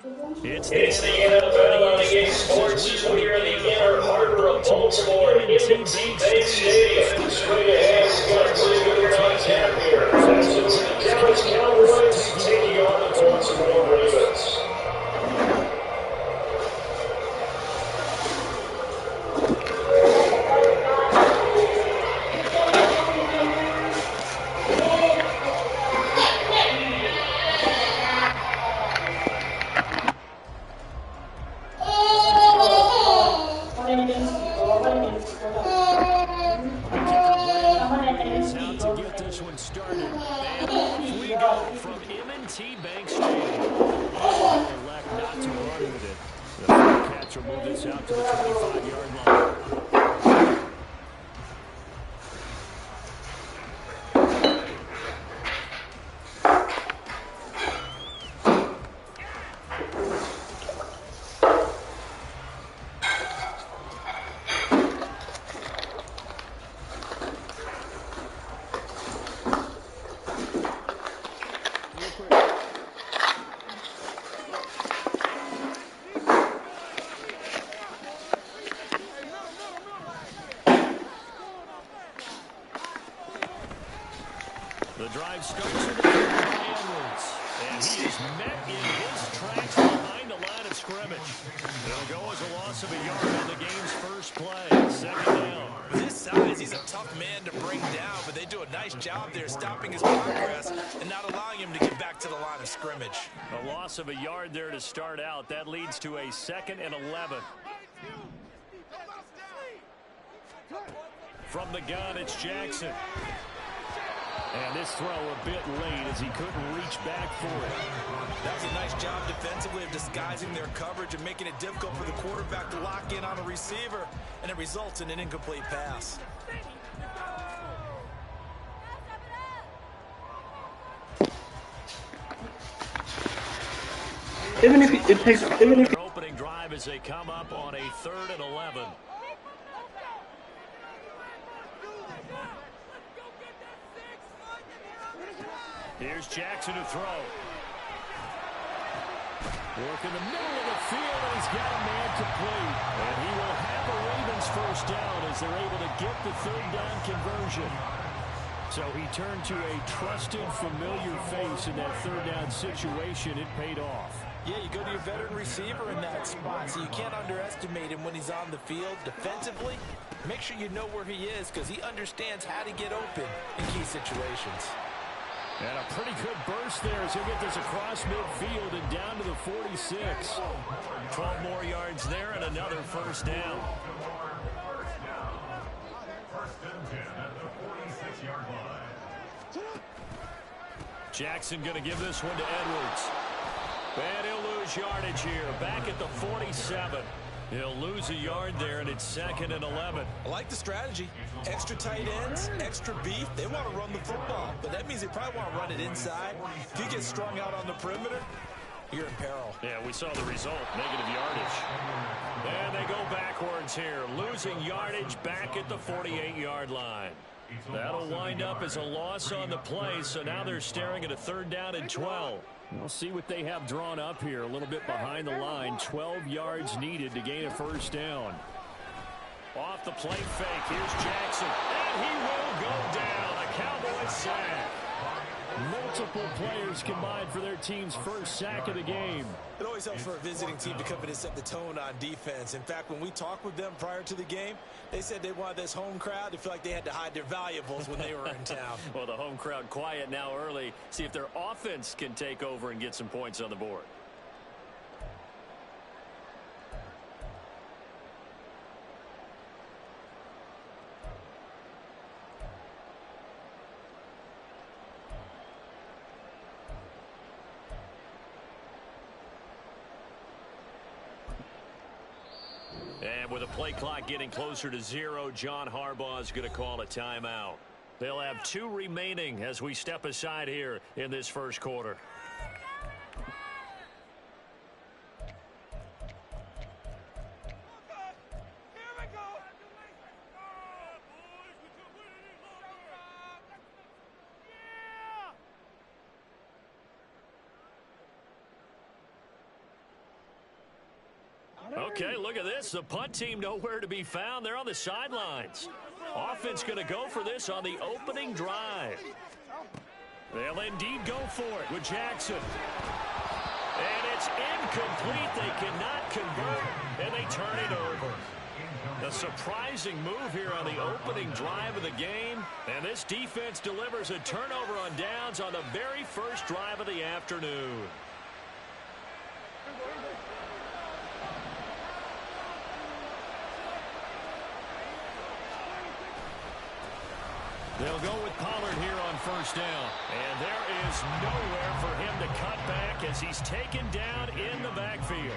It's the It's the NFL NFL 98 Sports as we are in the inner harbor of Baltimore at M&T Bank Stadium. Swing ahead, Scott Briscoe, you're not half here. So it's the Dallas Cowboys taking on the Baltimore Ravens. Out to get this one started. And off we go from M&T Bank Stadium. Elect not to run with it. The fair catch will move this out to the 25-yard line. The drive starts with a throw by Edwards. And he is met in his tracks behind the line of scrimmage. It'll go as a loss of a yard on the game's first play. Second down. With his size, he's a tough man to bring down, but they do a nice job there stopping his progress and not allowing him to get back to the line of scrimmage. A loss of a yard there to start out. That leads to a 2nd and 11. From the gun, it's Jackson. And this throw a bit late as he couldn't reach back for it. That was a nice job defensively of disguising their coverage and making it difficult for the quarterback to lock in on a receiver, and it results in an incomplete pass. Even if Their opening drive as they come up on a 3rd and 11. Here's Jackson to throw. Work in the middle of the field, and he's got a man complete. And he will have a Ravens first down as they're able to get the 3rd down conversion. So he turned to a trusted, familiar face in that 3rd down situation. It paid off. Yeah, you go to your veteran receiver in that spot, so you can't underestimate him when he's on the field. Defensively, make sure you know where he is because he understands how to get open in key situations. And a pretty good burst there as he'll get this across midfield and down to the 46. 12 more yards there and another first down. Jackson going to give this one to Edwards. And he'll lose yardage here. Back at the 47. He'll lose a yard there, and it's 2nd and 11. I like the strategy. Extra tight ends, extra beef. They want to run the football, but that means they probably want to run it inside. If you get strung out on the perimeter, you're in peril. Yeah, we saw the result, negative yardage. And they go backwards here, losing yardage back at the 48-yard line. That'll wind up as a loss on the play, so now they're staring at a 3rd down and 12. We'll see what they have drawn up here. A little bit behind the line. 12 yards needed to gain a first down. Off the play fake. Here's Jackson. And he will go down. A Cowboys sack. Multiple players combined for their team's first sack of the game. It always helps for a visiting team to come in and set the tone on defense. In fact, when we talked with them prior to the game, they said they wanted this home crowd to feel like they had to hide their valuables when they were in town. Well, the home crowd quiet now early. See if their offense can take over and get some points on the board. And with the play clock getting closer to 0, John Harbaugh is going to call a timeout. They'll have 2 remaining as we step aside here in this first quarter. Okay, look at this. The punt team nowhere to be found. They're on the sidelines. Offense going to go for this on the opening drive. They'll indeed go for it with Jackson. And it's incomplete. They cannot convert, and they turn it over. A surprising move here on the opening drive of the game. And this defense delivers a turnover on downs on the very first drive of the afternoon. They'll go with Pollard here on first down. And there is nowhere for him to cut back as he's taken down in the backfield.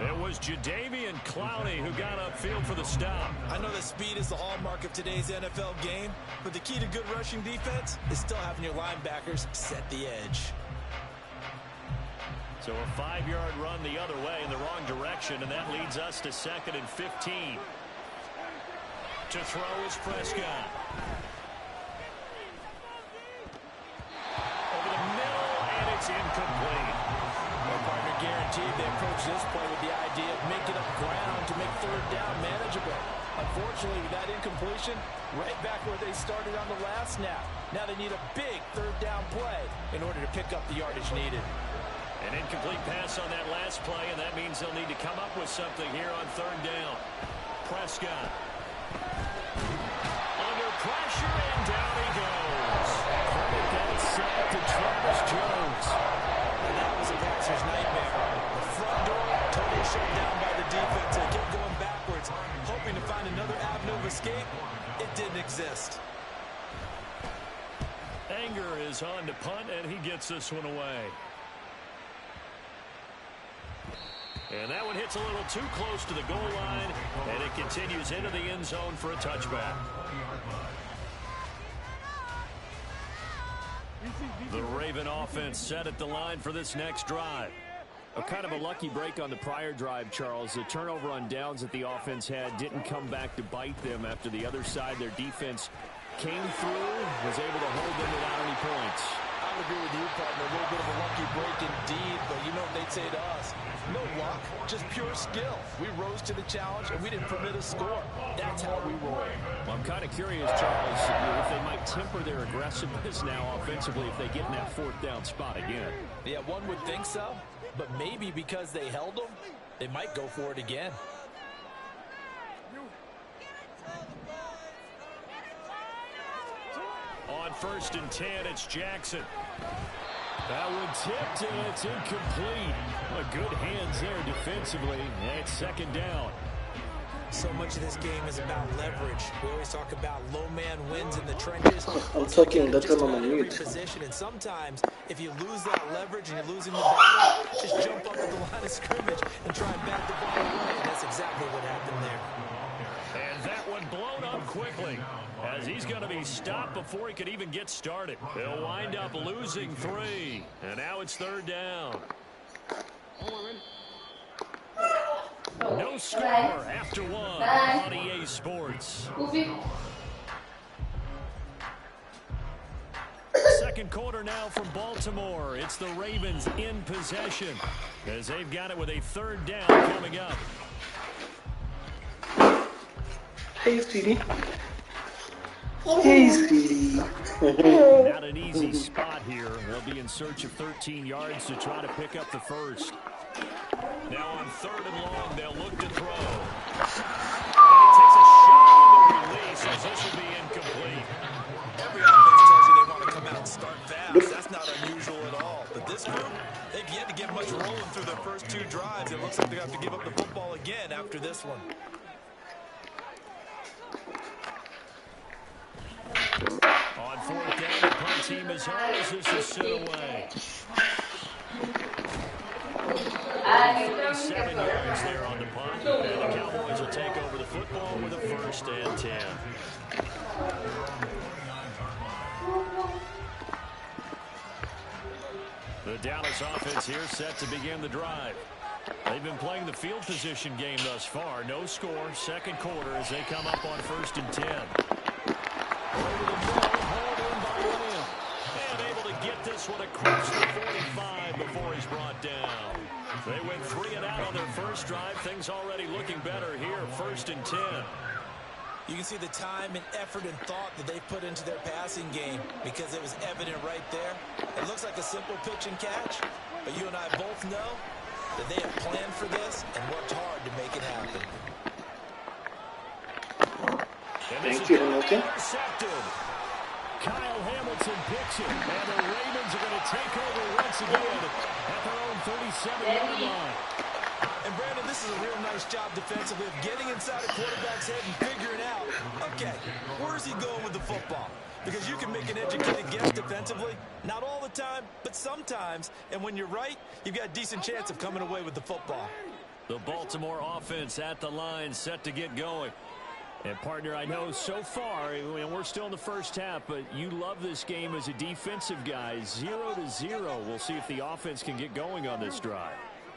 It was Jadeveon Clowney who got upfield for the stop. I know that speed is the hallmark of today's NFL game, but the key to good rushing defense is still having your linebackers set the edge. So a 5-yard run the other way in the wrong direction, and that leads us to 2nd and 15. To throw is Prescott. Incomplete. Well, partner, guaranteed they approach this play with the idea of making up ground to make third down manageable. Unfortunately, with that incompletion, right back where they started on the last snap. Now they need a big third down play in order to pick up the yardage needed. An incomplete pass on that last play, and that means they'll need to come up with something here on third down. Prescott. Under pressure, and down he goes. Credit that sack to Travis Jones. And that was a passer's nightmare. The front door totally shut down by the defense. They kept going backwards, hoping to find another avenue of escape. It didn't exist. Anger is on to punt, and he gets this one away. And that one hits a little too close to the goal line, and it continues into the end zone for a touchback. The Raven offense set at the line for this next drive. A kind of a lucky break on the prior drive, Charles. The turnover on downs that the offense had didn't come back to bite them after the other side. Their defense came through, was able to hold them without any points. I would agree with you, partner. A little bit of a lucky break indeed, but you know what they'd say to us. No luck, just pure skill. We rose to the challenge, and we didn't permit a score. That's how we roll. Well, I'm kind of curious, Charles, if they might temper their aggressiveness now offensively if they get in that fourth down spot again. Yeah, one would think so, but maybe because they held them, they might go for it again. On 1st and 10, it's Jackson. That one tipped, and it's incomplete. Good hands there defensively, and it's 2nd down. So much of this game is about leverage. We always talk about low man wins in the trenches. I'm talking that one on mute. Position, and sometimes, if you lose that leverage and you're losing the battle, just jump up at the line of scrimmage and try and bat the ball away. And that's exactly what happened there. And that one blown up quickly, as he's going to be stopped before he could even get started. They'll wind up losing 3, and now it's 3rd down. No score after 1 on EA Sports. Second quarter now from Baltimore. It's the Ravens in possession as they've got it with a 3rd down coming up. Hey, sweetie. Hey, sweetie. Not an easy spot here. They'll be in search of 13 yards to try to pick up the first. Now on 3rd and long, they'll look to throw. And he takes a shot on the release as this will be incomplete. Every offense tells you they want to come out and start fast. That's not unusual at all. But this group, they've yet to get much rolling through their first 2 drives. It looks like they're going to have to give up the football again after this one. On 4th down, the punt team is on as this is set away. 47 yards there on the punt, and the Cowboys will take over the football with a 1st and 10. The Dallas offense here set to begin the drive. They've been playing the field position game thus far. No score, 2nd quarter as they come up on 1st and 10. Over the middle, hauled in by Williams. And able to get this one across the 45 before he's brought down. They went 3 and out on their first drive. Things already looking better here. 1st and 10. You can see the time and effort and thought that they put into their passing game because it was evident right there. It looks like a simple pitch and catch, but you and I both know that they have planned for this and worked hard to make it happen. Thank you, Hamilton. Intercepted. Kyle Hamilton picks it, and the Ravens are going to take over once again at their own 37-yard line. And Brandon, this is a real nice job defensively of getting inside a quarterback's head and figuring out, okay, where is he going with the football? Because you can make an educated guess defensively, not all the time, but sometimes. And when you're right, you've got a decent chance of coming away with the football. The Baltimore offense at the line, set to get going. And, partner, I know so far, we're still in the first half, but you love this game as a defensive guy. 0-0. We'll see if the offense can get going on this drive.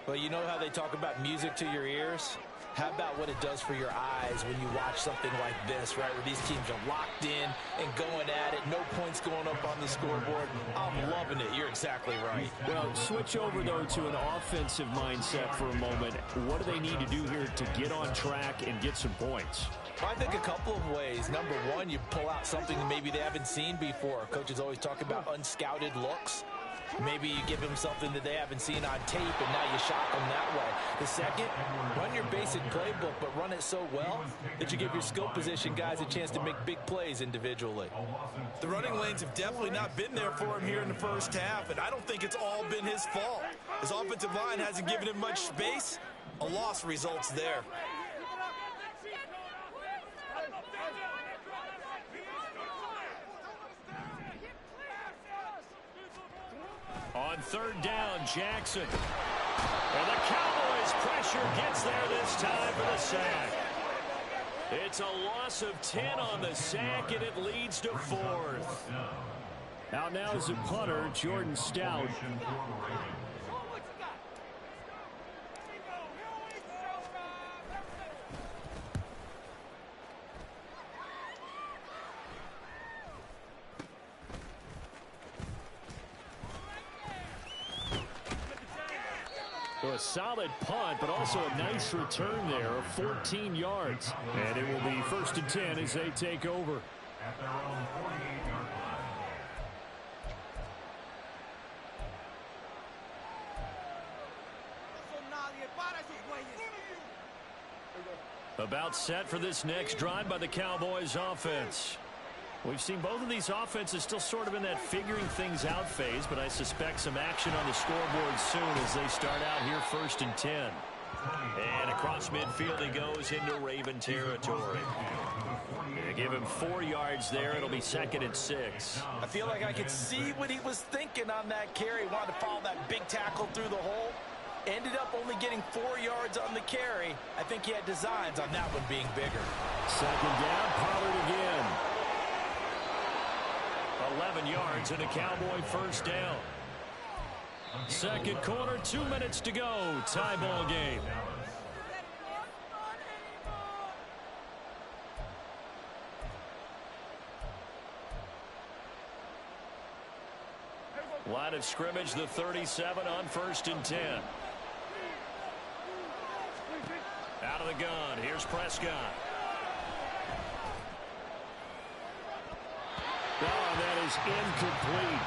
Well, you know how they talk about music to your ears? How about what it does for your eyes when you watch something like this, right, where these teams are locked in and going at it, no points going up on the scoreboard? I'm loving it. You're exactly right. Well, switch over, though, to an offensive mindset for a moment. What do they need to do here to get on track and get some points? I think a couple of ways. Number one, you pull out something that maybe they haven't seen before. Coaches always talk about unscouted looks. Maybe you give them something that they haven't seen on tape, and now you shock them that way. The second, run your basic playbook, but run it so well that you give your skill position guys a chance to make big plays individually. The running lanes have definitely not been there for him here in the first half, and I don't think it's all been his fault. His offensive line hasn't given him much space. A loss results there. On 3rd down, Jackson. And the Cowboys' pressure gets there this time for the sack. It's a loss of 10 on the sack, and it leads to 4th. Out now is the punter, Jordan Stout. So a solid punt, but also a nice return there of 14 yards. And it will be 1st and 10 as they take over. At their own 48-yard line. About set for this next drive by the Cowboys offense. We've seen both of these offenses still sort of in that figuring things out phase, but I suspect some action on the scoreboard soon as they start out here 1st and 10. And across midfield he goes into Raven territory. They give him 4 yards there. It'll be 2nd and 6. I feel like I could see what he was thinking on that carry. Wanted to follow that big tackle through the hole. Ended up only getting 4 yards on the carry. I think he had designs on that one being bigger. 2nd down, Pollard again. 11 yards and a Cowboy 1st down. 2nd quarter, 2 minutes to go. Tie ball game. Line of scrimmage, the 37 on 1st and 10. Out of the gun, here's Prescott. Oh, that is incomplete.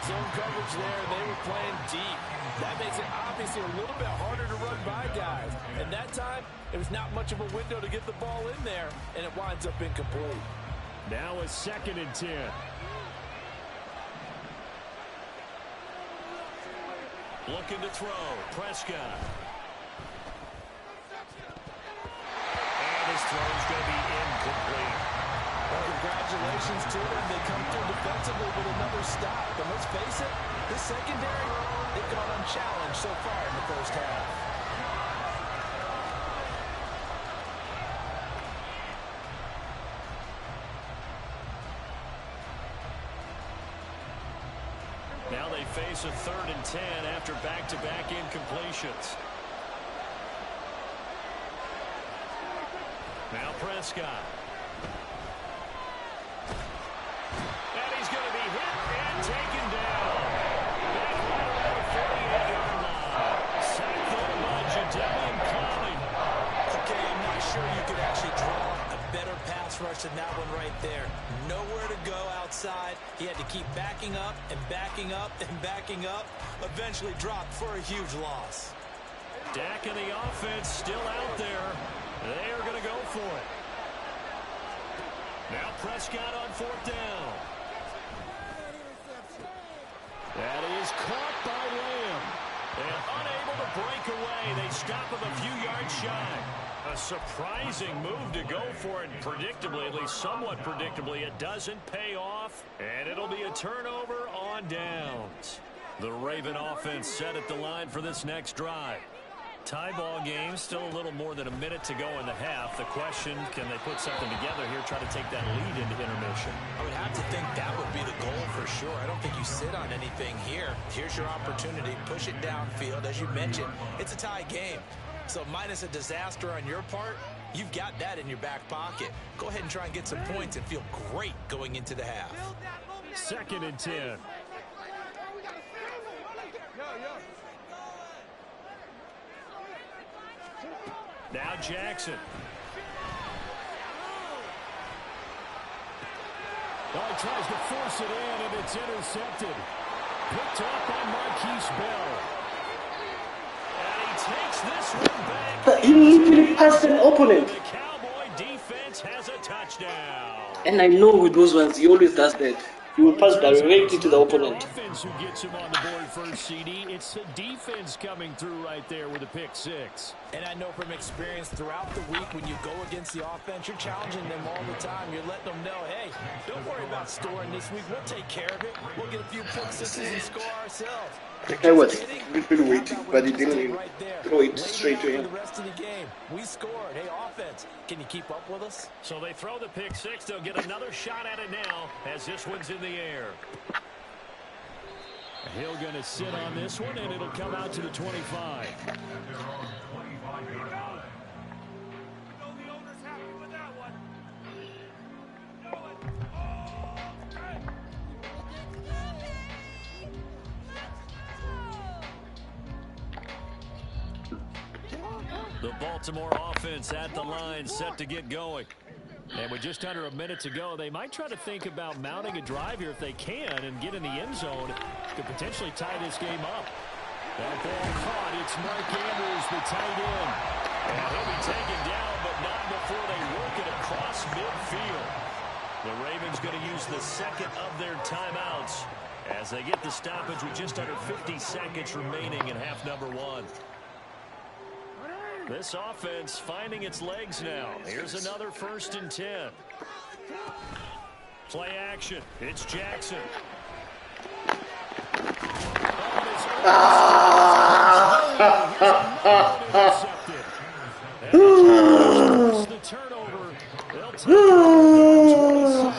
Zone coverage there, they were playing deep. That makes it obviously a little bit harder to run by guys. And that time, it was not much of a window to get the ball in there, and it winds up incomplete. Now a 2nd and 10. Looking to throw, Prescott. And his throw's going to be incomplete. Well, congratulations to them. They come through defensively with another stop. But let's face it, this secondary, they've gone unchallenged so far in the first half. Now they face a 3rd and 10 after back-to-back incompletions. Now Prescott. And he's going to be hit and taken down. in that one right there. Nowhere to go outside. He had to keep backing up and backing up and backing up. Eventually dropped for a huge loss. Dak and the offense still out there. They are going to go for it. Now Prescott on 4th down. That is caught by Lamb. And unable to break away. They stop him a few yards shy. A surprising move to go for it. Predictably, at least somewhat predictably, it doesn't pay off. And it'll be a turnover on downs. The Raven offense set at the line for this next drive. Tie ball game, still a little more than a minute to go in the half. The question, can they put something together here, try to take that lead into intermission? I would have to think that would be the goal for sure. I don't think you sit on anything here. Here's your opportunity. Push it downfield. As you mentioned, it's a tie game. So minus a disaster on your part, you've got that in your back pocket. Go ahead and try and get some points and feel great going into the half. 2nd and 10. Now Jackson. Oh, he tries to force it in, and it's intercepted. Picked up by Marquise Bell. And he takes this one back. He literally passed an opponent. The Cowboy defense has a touchdown. And I know with those ones, he always does that. He will pass directly to the opponent. Offense who gets him on the board first, CD. It's the defense coming through right there with a pick 6. And I know from experience throughout the week, when you go against the offense, you're challenging them all the time. You're letting them know, hey, don't worry about scoring this week. We'll take care of it. We'll get a few pick 6s and score ourselves. The guy was literally waiting, but he didn't even throw it straight to him. The rest of the game, we scored. Hey, offense, can you keep up with us? So they throw the pick 6. They'll get another shot at it now as this one's in the air. Hill going to sit on this one, and it'll come out to the 25. The Baltimore offense at the line, set to get going. And with just under a minute to go, they might try to think about mounting a drive here if they can and get in the end zone to potentially tie this game up. That ball caught. It's Mark Andrews, the tight end. And he'll be taken down, but not before they work it across midfield. The Ravens going to use the second of their timeouts as they get the stoppage with just under 50 seconds remaining in half number 1. This offense finding its legs now. Here's another 1st and 10. Play action. It's Jackson. The turnover. They'll take it 27.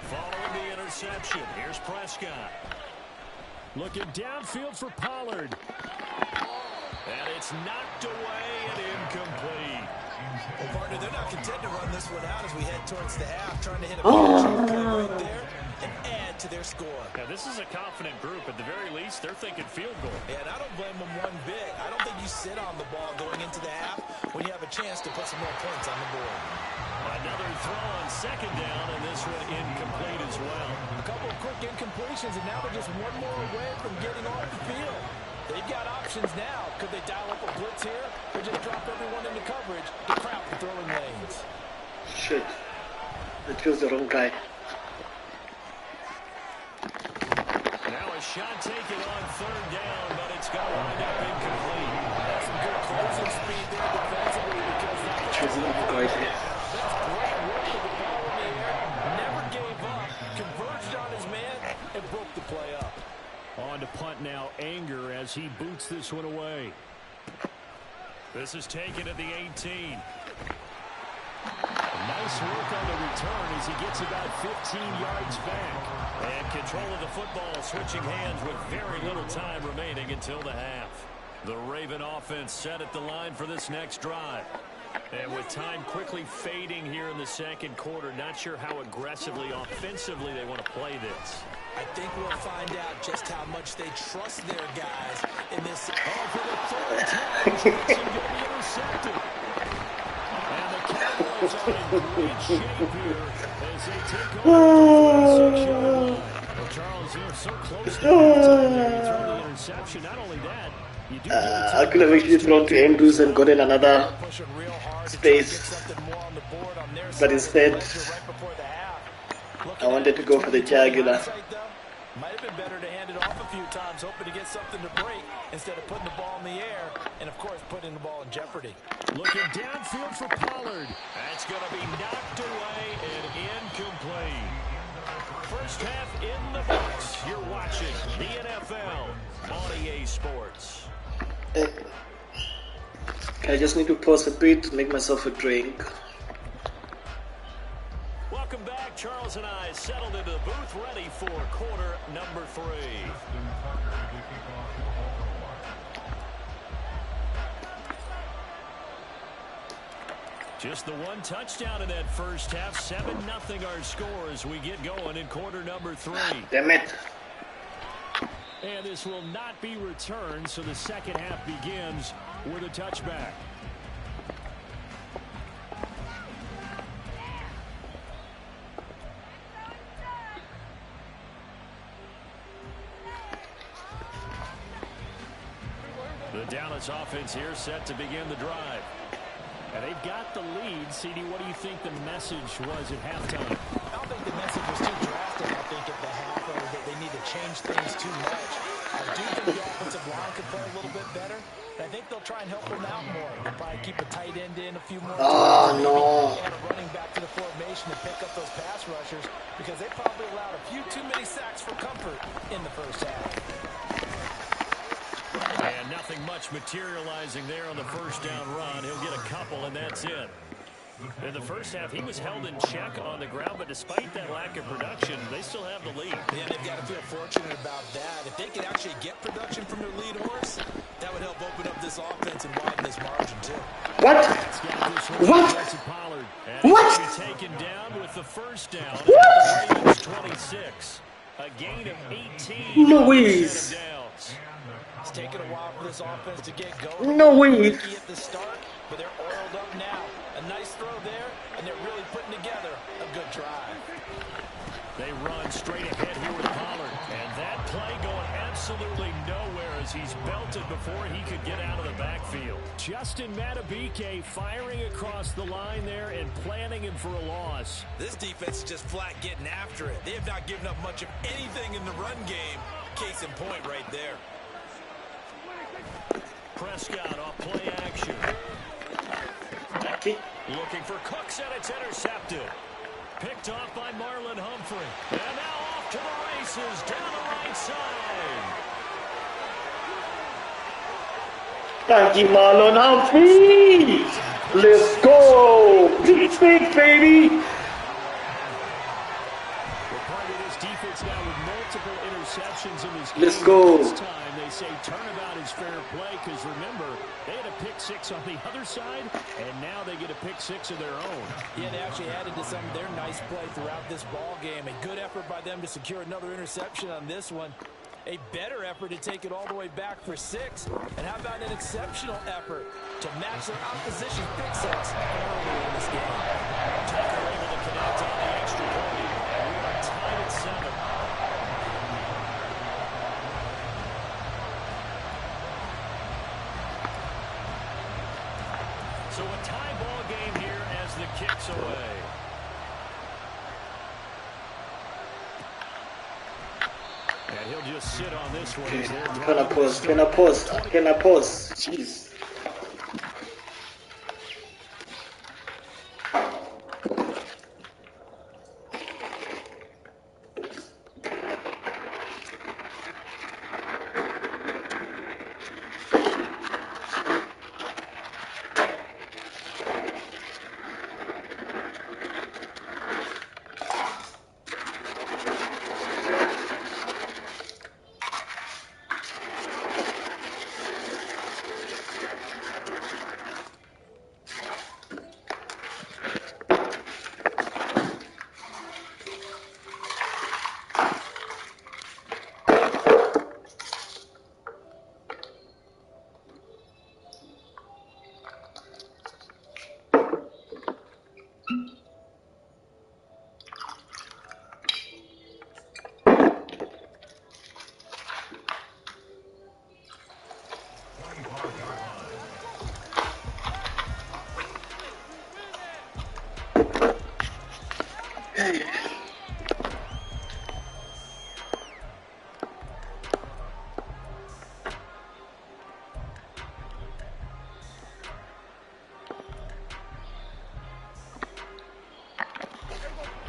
Following the interception, here's Prescott. Looking downfield for Pollard. And it's knocked away and incomplete. Well, partner, they're not content to run this one out as we head towards the half, trying to hit a big play right there and add to their score. Now, this is a confident group. At the very least, they're thinking field goal. Yeah, and I don't blame them one bit. I don't think you sit on the ball going into the half when you have a chance to put some more points on the board. Another throw on 2nd down, and this one incomplete as well. A couple of quick incompletions, and now they're just one more away from getting off the field. They've got options now. Could they dial up a blitz here or just drop everyone into coverage to crowd the throwing lanes? Shit. I chose the wrong guy. Now a shot taken on 3rd down, but it's going to wind up incomplete. That's some good closing speed there defensively because that's Choosing the guy there. great work with the ball in the air. Never gave up. Converged on his man and broke the play up. On to punt now, Anger as he boots this one away. This is taken at the 18. Nice work on the return as he gets about 15 yards back. And control of the football switching hands with very little time remaining until the half. The Raven offense set at the line for this next drive. And with time quickly fading here in the second quarter, not sure how aggressively, offensively they want to play this. I think we'll find out just how much they trust their guys in this. Oh, for the third time, Johnson going to be intercepted. And the Cowboys are in great shape here as they take over the 6-yard line. Well, Charles, you know, so close to halftime there, you throw the interception. Not only that, you do I could have actually thrown to Andrews and gotten another space, but instead I wanted to go for the jugular. Might have been better to hand it off a few times, hoping to get something to break instead of putting the ball in the air and, of course, putting the ball in jeopardy. Looking downfield for Pollard. That's going to be knocked away and incomplete. First half in the books. You're watching the NFL on EA Sports. I just need to pause a bit to make myself a drink. Welcome back. Charles and I settled into the booth ready for quarter number 3. Just the one touchdown in that first half. 7-0 our score as we get going in quarter number 3. Damn it. And this will not be returned, so the second half begins with a touchback. The Dallas offense here set to begin the drive. And they've got the lead. CD, what do you think the message was at halftime? I don't think the message was too drastic. I think at the half that they need to change things too much. I do think the offensive line could play a little bit better. I think they'll try and help them out more. They'll probably keep a tight end in a few more times. Oh, no. And running back to the formation to pick up those pass rushers because they probably allowed a few too many sacks for comfort in the first half. And nothing much materializing there on the first down run. He'll get a couple, and that's it. In the first half, he was held in check on the ground, but despite that lack of production, they still have the lead. Yeah, they've got to feel fortunate about that. If they could actually get production from their lead horse, that would help open up this offense and widen this margin, too. What? What? What? Taken down with the first down. What? Ravens 26. A gain of 18. No ways. It's taken a while for this offense to get going. No way. At the start, but they're oiled up now. A nice throw there, and they're really putting together a good drive. They run straight ahead here with Pollard. And that play going absolutely nowhere as he's belted before he could get out of the backfield. Justin Matabike firing across the line there and planning him for a loss. This defense is just flat getting after it. They have not given up much of anything in the run game. Case in point right there. Prescott off play action. Looking for Cooks, and it's intercepted. Picked off by Marlon Humphrey. And now off to the races down the right side. Thank you, Marlon Humphrey. Let's go. Big, baby. We're part of this defense now with multiple interceptions in this game. Let's go. This time they say turnabout is fair play because remember, they had a pick six on the other side, and now they get a pick six of their own. Yeah, they actually added to some of their nice play throughout this ball game. A good effort by them to secure another interception on this one. A better effort to take it all the way back for 6. And how about an exceptional effort to match their opposition's pick six earlier in this game? Tucker able to connect on the extra point, and we are tied at 7. So a tie ball game here as the kick's away. And he'll just sit on this one. Can I pause? Jeez.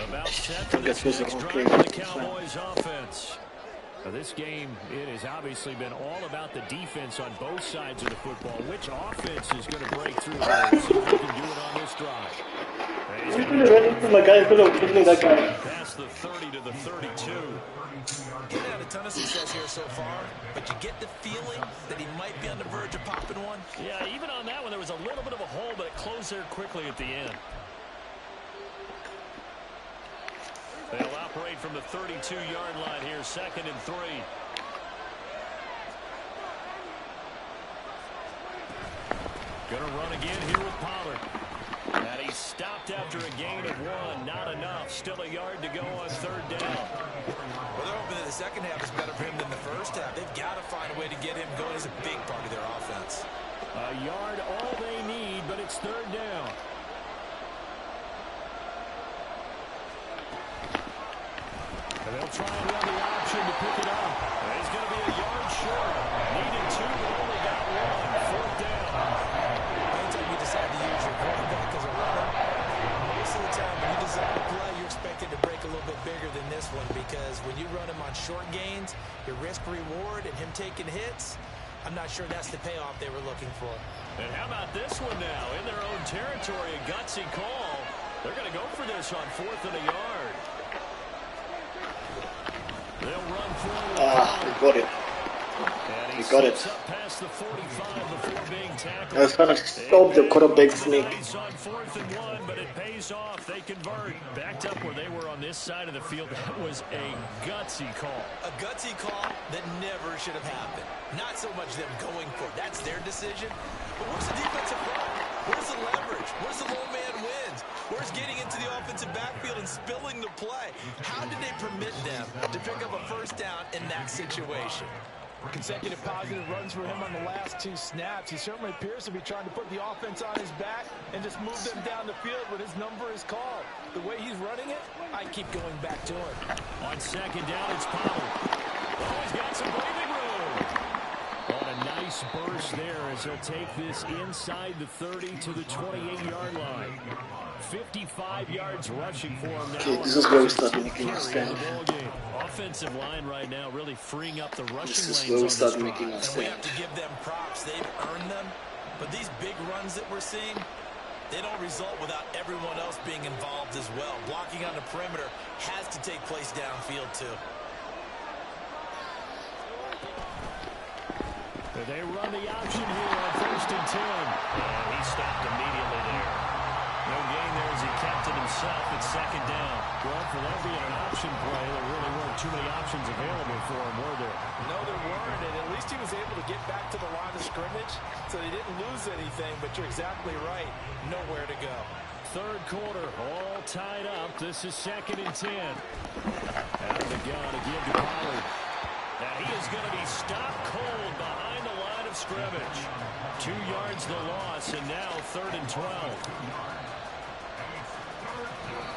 About set for this That's next okay. drive of the Cowboys offense. Now, this game, it has obviously been all about the defense on both sides of the football. Which offense is going to break through here? See if they can do it on this drive. He's going to be past the 30 to the 32. He's had a ton of success here so far, but you get the feeling that he might be on the verge of popping one. Yeah, even on that one, there was a little bit of a hole, but it closed there quickly at the end. They'll operate from the 32-yard line here, 2nd and 3. Gonna run again here with Pollard. And he's stopped after a gain of 1. Not enough. Still a yard to go on 3rd down. Well, they're hoping that the second half is better for him than the first half. They've got to find a way to get him going. He's a big part of their offense. A yard all they need, but it's 3rd down. And they'll try and run the option to pick it up. And he's going to be a yard short. Needed 2, but only got 1. 4th down. Anytime you decide to use your quarterback as a runner, most of the time when you design a play, you're expected to break a little bit bigger than this one, because when you run him on short gains, your risk-reward and him taking hits, I'm not sure that's the payoff they were looking for. And how about this one now? In their own territory, a gutsy call. They're going to go for this on 4th and a yard. They'll run forward. He got it. He got it. Past the 45 before being tackled. I was trying to stop the quarterback sneak. On 4th and 1, but it pays off. They convert. Backed up where they were on this side of the field. That was a gutsy call. A gutsy call that never should have happened. Not so much them going for it. That's their decision. But where's the defensive front? Where's the leverage? Where's the low man wins? Where's getting into the offensive backfield and spilling the play? How did they permit them to pick up a 1st down in that situation? Consecutive positive runs for him on the last 2 snaps. He certainly appears to be trying to put the offense on his back and just move them down the field when his number is called. The way he's running it, I keep going back to him. On 2nd down, it's Pollard. Oh, he's got some breathing room. On a nice burst there as he'll take this inside the 30 to the 28-yard line. 55 yards rushing for him now. Okay, this is where we start making a stand. Offensive line right now really freeing up the rushing This is lanes where we on start this making a And we stand. have to give them props. They've earned them. But these big runs that we're seeing, they don't result without everyone else being involved as well. Blocking on the perimeter has to take place downfield too. They run the option here on 1st and 10. And he stopped immediately there. No gain there as he kept it himself at 2nd down. Well, for that being an option play, there really weren't too many options available for him, were there? No, there weren't, and at least he was able to get back to the line of scrimmage, so they didn't lose anything, but you're exactly right. Nowhere to go. 3rd quarter, all tied up. This is 2nd and 10. Out of the gun to give to Pollard. Now he is going to be stopped cold behind the line of scrimmage. 2 yards the loss, and now 3rd and 12.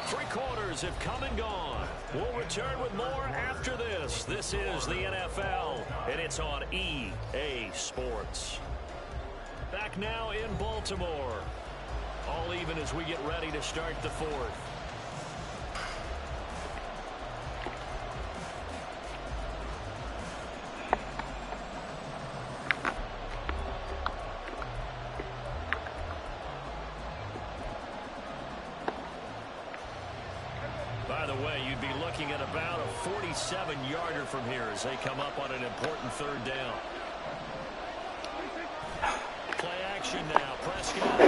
3 quarters have come and gone. We'll return with more after this. This is the NFL, and it's on EA Sports. Back now in Baltimore. All even as we get ready to start the 4th. By the way, you'd be looking at about a 47-yarder from here as they come up on an important 3rd down. Play action now. Prescott.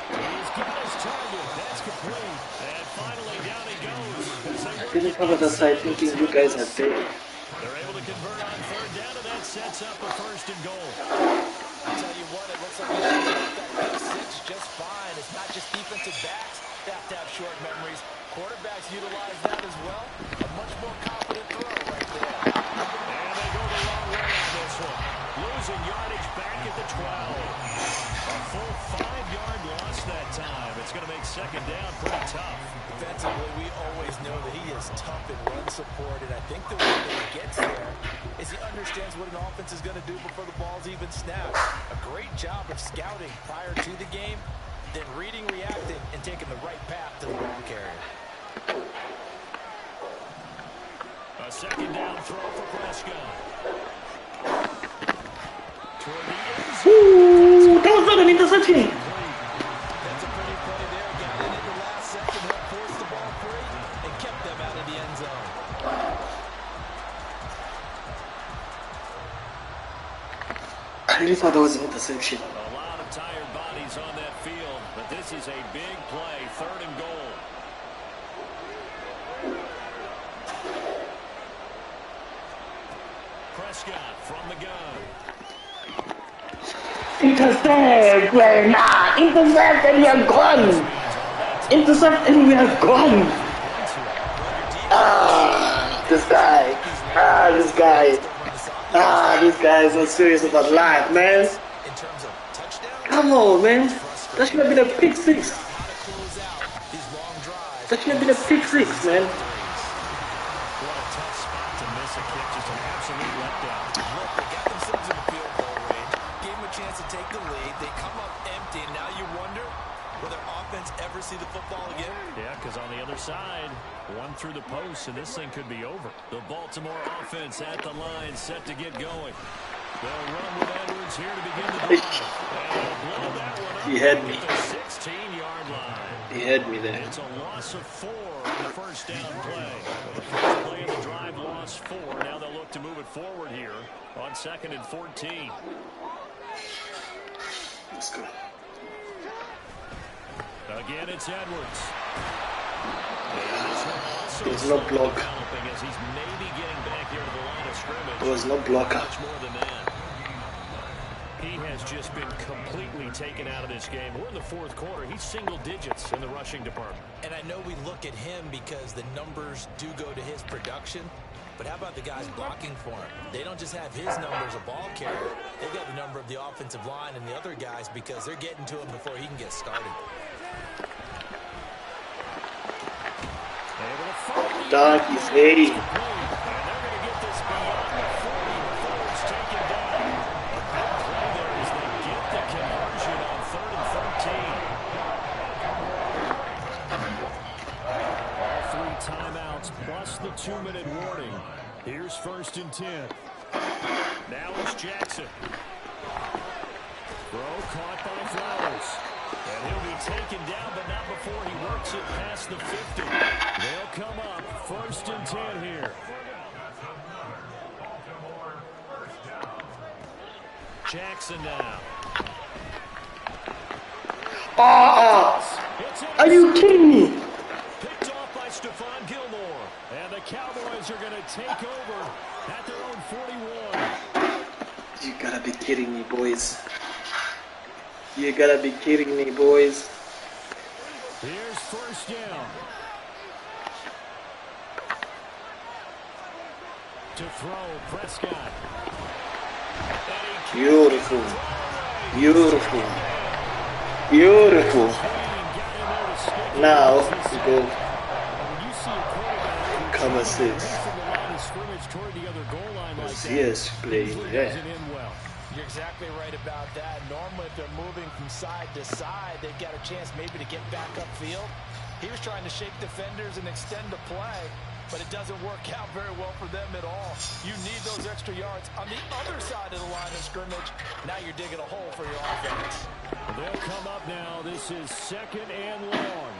He's got his target. That's complete. And finally down he goes. I didn't cover that side thinking you guys had failed. They're able to convert on 3rd down, and that sets up a 1st and goal. I'll tell you what, it looks like they got that pick 6 just fine. It's not just defensive backs that have to have short memories. Quarterbacks utilize that as well. A much more confident throw right there. And they go the wrong way on this one. Losing yardage back at the 12. A full 5-yard loss that time. It's going to make 2nd down pretty tough. Defensively, we always know that he is tough in run support, and I think the way that he gets there is he understands what an offense is going to do before the ball's even snapped. A great job of scouting prior to the game, then reading, reacting, and taking the right path to the ball carrier. A second down throw for Prescott. Toward the end zone. Ooh, that was not an interception. That's a pretty play there. Got in at the last second, helped force the ball free, and kept them out of the end zone. I really thought that was an interception. A lot of tired bodies on that field, but this is a big play, 3rd and goal. Prescott from the gun. Intercept! We're not! Intercept and we are gone! Intercept and we are gone! This guy. This guy. This guy is not serious about life, man. Come on, man. That should have been a pick 6. That should have been a pick 6, man. What a tough spot to miss a kick. Just an absolute letdown. Look, they got themselves in the field goal range, gave them a chance to take the lead. They come up empty, and now you wonder, will their offense ever see the football again? Yeah, because on the other side, one through the post, and this thing could be over. The Baltimore offense at the line, set to get going. They'll run with Edwards here to begin the drive. And blow that one up He had me. at the 16-yard line. He had me there. It's a loss of 4 on the first down play. The first play of the drive, lost 4. Now they'll look to move it forward here on 2nd and 14. Let's go. Again, it's Edwards. And this one also There's no block. developing as he's maybe getting back here to the line of scrimmage. There was no blocker. Much more than that. He has just been completely taken out of this game. We're in the 4th quarter. He's single digits in the rushing department. And I know we look at him because the numbers do go to his production, but how about the guys blocking for him? They don't just have his number as a ball carrier. They've got the number of the offensive line and the other guys because they're getting to him before he can get started. Dog is 80. And they're going to get this beyond the 40 before it's taken down. A big play there as they get the conversion on 3rd and 13. All 3 timeouts plus the 2-minute warning. Here's 1st and 10. Now it's Jackson. Throw caught by Flowers. And he'll be taken down, but not before he works it past the 50. They'll come up 1st and 10 here. Jackson now. Are you kidding me? Picked off by Stephon Gilmore. And the Cowboys are going to take over at their own 41. You gotta be kidding me, boys. You gotta be kidding me, boys. Here's 1st down. To throw, Prescott. Beautiful. Beautiful. Beautiful. Now we go cover 6. Yes, playing there. You're exactly right about that. Normally, if they're moving from side to side, they've got a chance maybe to get back upfield. He was trying to shake defenders and extend the play, but it doesn't work out very well for them at all. You need those extra yards on the other side of the line of scrimmage. Now you're digging a hole for your offense. They'll come up now. This is 2nd and long.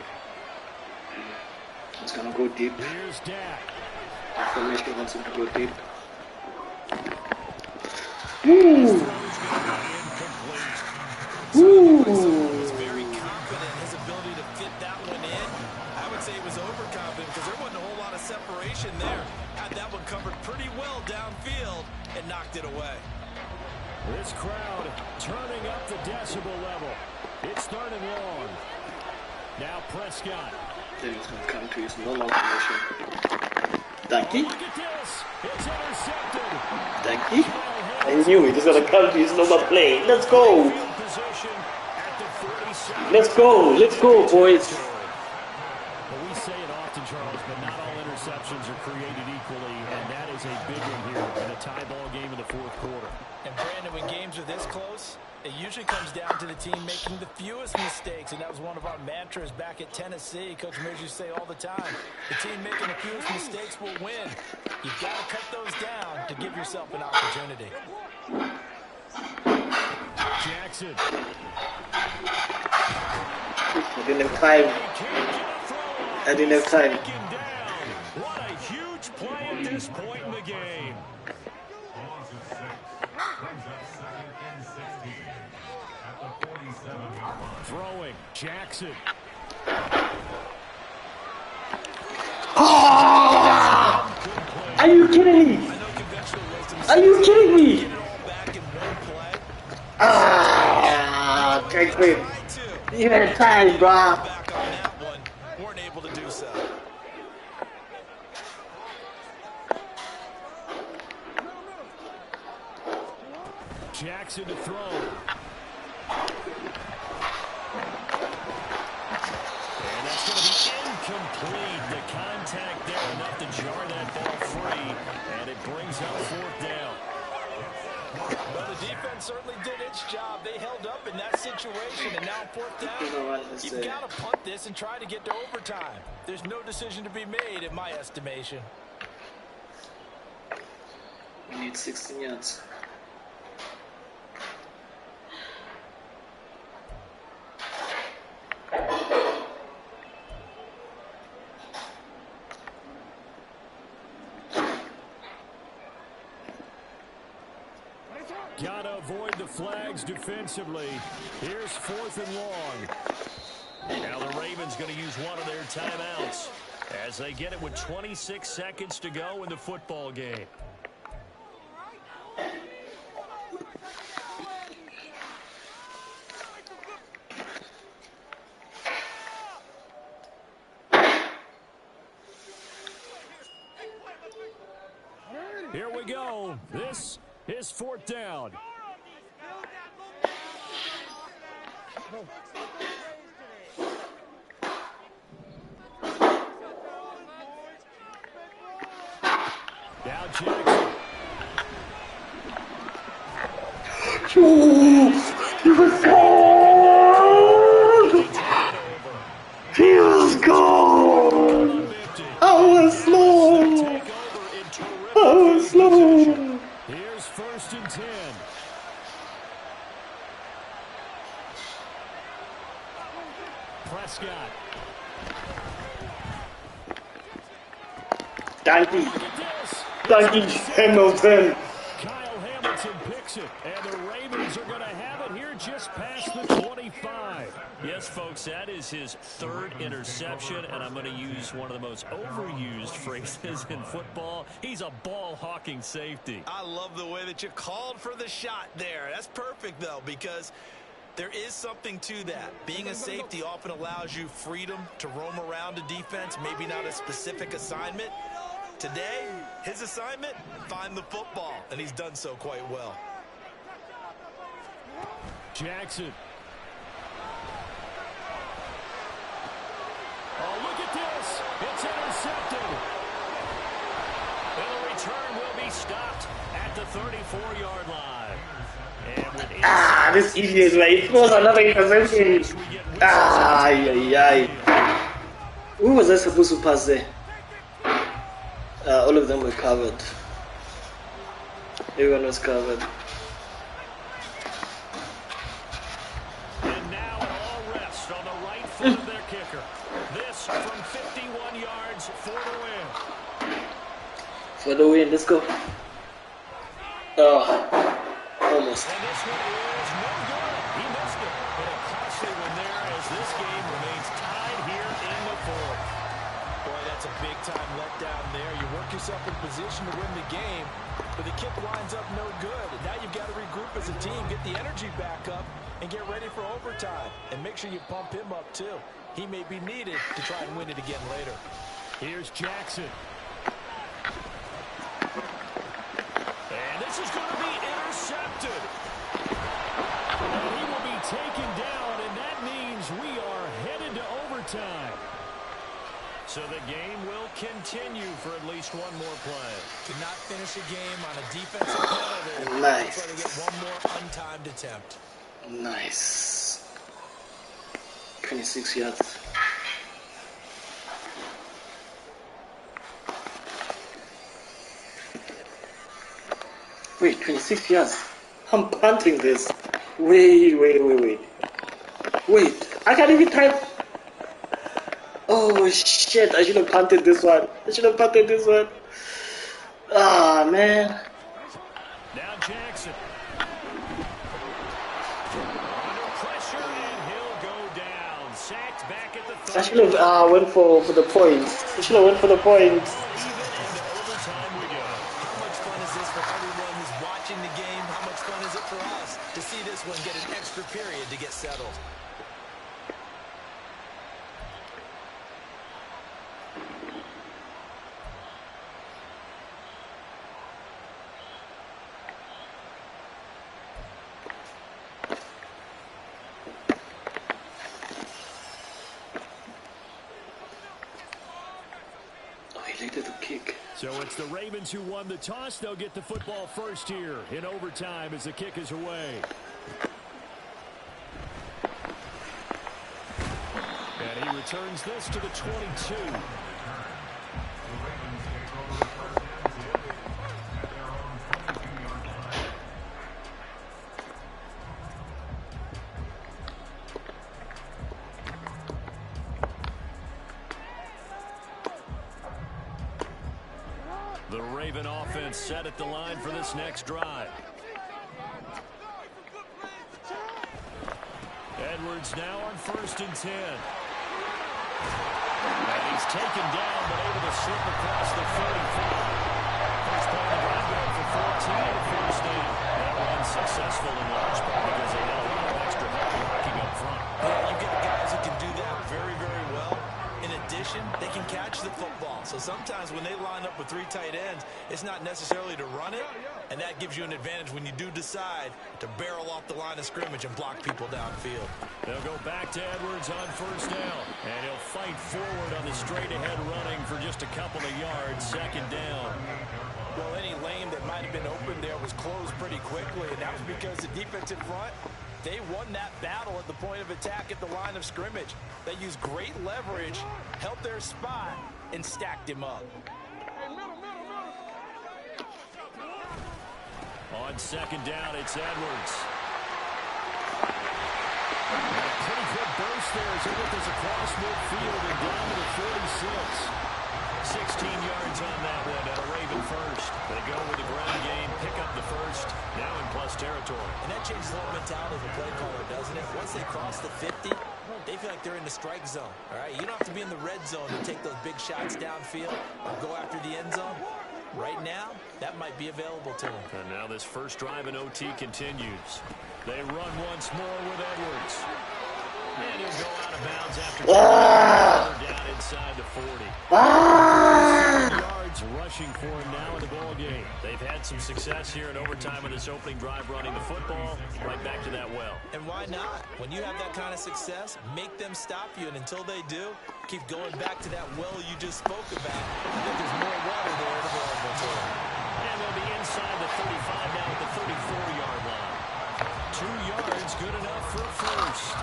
It's gonna go deep. Here's Dak. Formation wants him to go deep. Ooh. Ooh. He's very confident in his ability to fit that one in. I would say he was overconfident because there wasn't a whole lot of separation there. Had that one covered pretty well downfield and knocked it away. This crowd turning up the decibel level. It's 3rd and long. Now Prescott. Then he's gonna come to his normal formation. Danky. Look at this. It's intercepted. Danky. I knew it. He's gonna come to his normal play. Let's go. Let's go. Let's go, boys. Well, we say it often, Charles, but not all interceptions are created equally, and that is a big one here in a tie ball game in the 4th quarter. And Brandon, when games are this close, It usually comes down to the team making the fewest mistakes, and that was one of our mantras back at Tennessee. Coach Mears used to say all the time, the team making the fewest mistakes will win. You've got to cut those down to give yourself an opportunity. Jackson. I didn't have time. I didn't have time. What a huge play at this point in the game. Throwing, Jackson. Oh! Are you kidding me? Are you kidding me? Ah, take it. You had time, bro. Weren't able to do so. Jackson to throw. And that's going to be incomplete. The contact there enough to jar that ball free, and it brings up 4th down. Well, the defense certainly did its job. They held up in that situation, and now 4th down, you've got to punt this and try to get to overtime. There's no decision to be made, in my estimation. We need 16 yards. Got to avoid the flags defensively. Here's 4th and long. Now the Ravens going to use one of their timeouts as they get it with 26 seconds to go in the football game. Here we go. This is 4th down. Now Jackson. He was gone! He was gone! I was slow! I was slow! Here's 1st and 10. Prescott. Donkey. Donkey Hamilton. Kyle Hamilton picks it, and the Ravens are going to have it here just past the 25. Yes, folks, that is his 3rd interception, and I'm going to use one of the most overused phrases in football. He's a ball-hawking safety. I love the way that you called for the shot there. That's perfect, though, because there is something to that. Being a safety often allows you freedom to roam around a defense, maybe not a specific assignment. Today, his assignment, find the football, and he's done so quite well. Jackson. Oh, look at this. It's intercepted. And the return will be stopped at the 34-yard line. And this idiot, man. It was another interception. Who was I supposed to pass there? All of them were covered. Everyone was covered. And now it all rests on the right foot of their kicker. This from 51 yards for the win. For the win, let's go. Almost. And this one is no good. He missed it. But a costly one there as this game remains tied here in the 4th. Boy, that's a big-time letdown there. You work yourself in position to win the game, but the kick winds up no good. And now you've got to regroup as a team, get the energy back up, and get ready for overtime. And make sure you pump him up, too. He may be needed to try and win it again later. Here's Jackson. And this is going to be intercepted. And he will be taken down, and that means we are headed to overtime. So the game will continue for at least one more play. To not finish a game on a defensive penalty, Nice. try to get one more untimed attempt. Nice. 26 yards. Wait, 26 yards. I'm punting this. Wait. Wait, I can't even type. Oh shit, I should have punted this one. Ah, man. Now Jackson. Under pressure, and he'll go down. Sacked back at the 30. I should have went for the point. Even into overtime we go. How much fun is this for everyone who's watching the game? How much fun is it for us to see this one get an extra period to get settled? So it's the Ravens who won the toss. They'll get the football first here in overtime as the kick is away. And he returns this to the 22. The Raven offense set at the line for this next drive. Edwards now on 1st and 10. And he's taken down, but able to slip across the 45. First play of the drive for 14 first down. That run successful in large part because they had a lot of extra help blocking up front. Yeah, you get guys who can do that very, very well. In addition, they can catch the football. So sometimes when they line up with 3 tight ends, it's not necessarily to run it, and that gives you an advantage when you do decide to barrel off the line of scrimmage and block people downfield. They'll go back to Edwards on 1st down, and he'll fight forward on the straight-ahead running for just a couple of yards, 2nd down. Well, any lane that might have been open there was closed pretty quickly, and that was because the defensive front, they won that battle at the point of attack at the line of scrimmage. They used great leverage, held their spot, and stacked him up. On 2nd down, it's Edwards. And a pretty good burst there as Edwards across midfield and down to the 46. 16 yards on that one at a Raven first. They go with the ground game, pick up the first, now in plus territory. And that changes the whole mentality of a play caller, doesn't it? Once they cross the 50, they feel like they're in the strike zone. All right, you don't have to be in the red zone to take those big shots downfield or go after the end zone. Right now, that might be available to them. And now this first drive in OT continues. They run once more with Edwards. And he'll go out of bounds after down inside the 40. Yards rushing for him now in the ball game. They've had some success here in overtime in this opening drive running the football. Right back to that well. And why not? When you have that kind of success, make them stop you. And until they do, keep going back to that well you just spoke about. I think there's more water there available to them. And they'll be inside the 35 now at the 34-yard line. 2 yards, good enough for a first.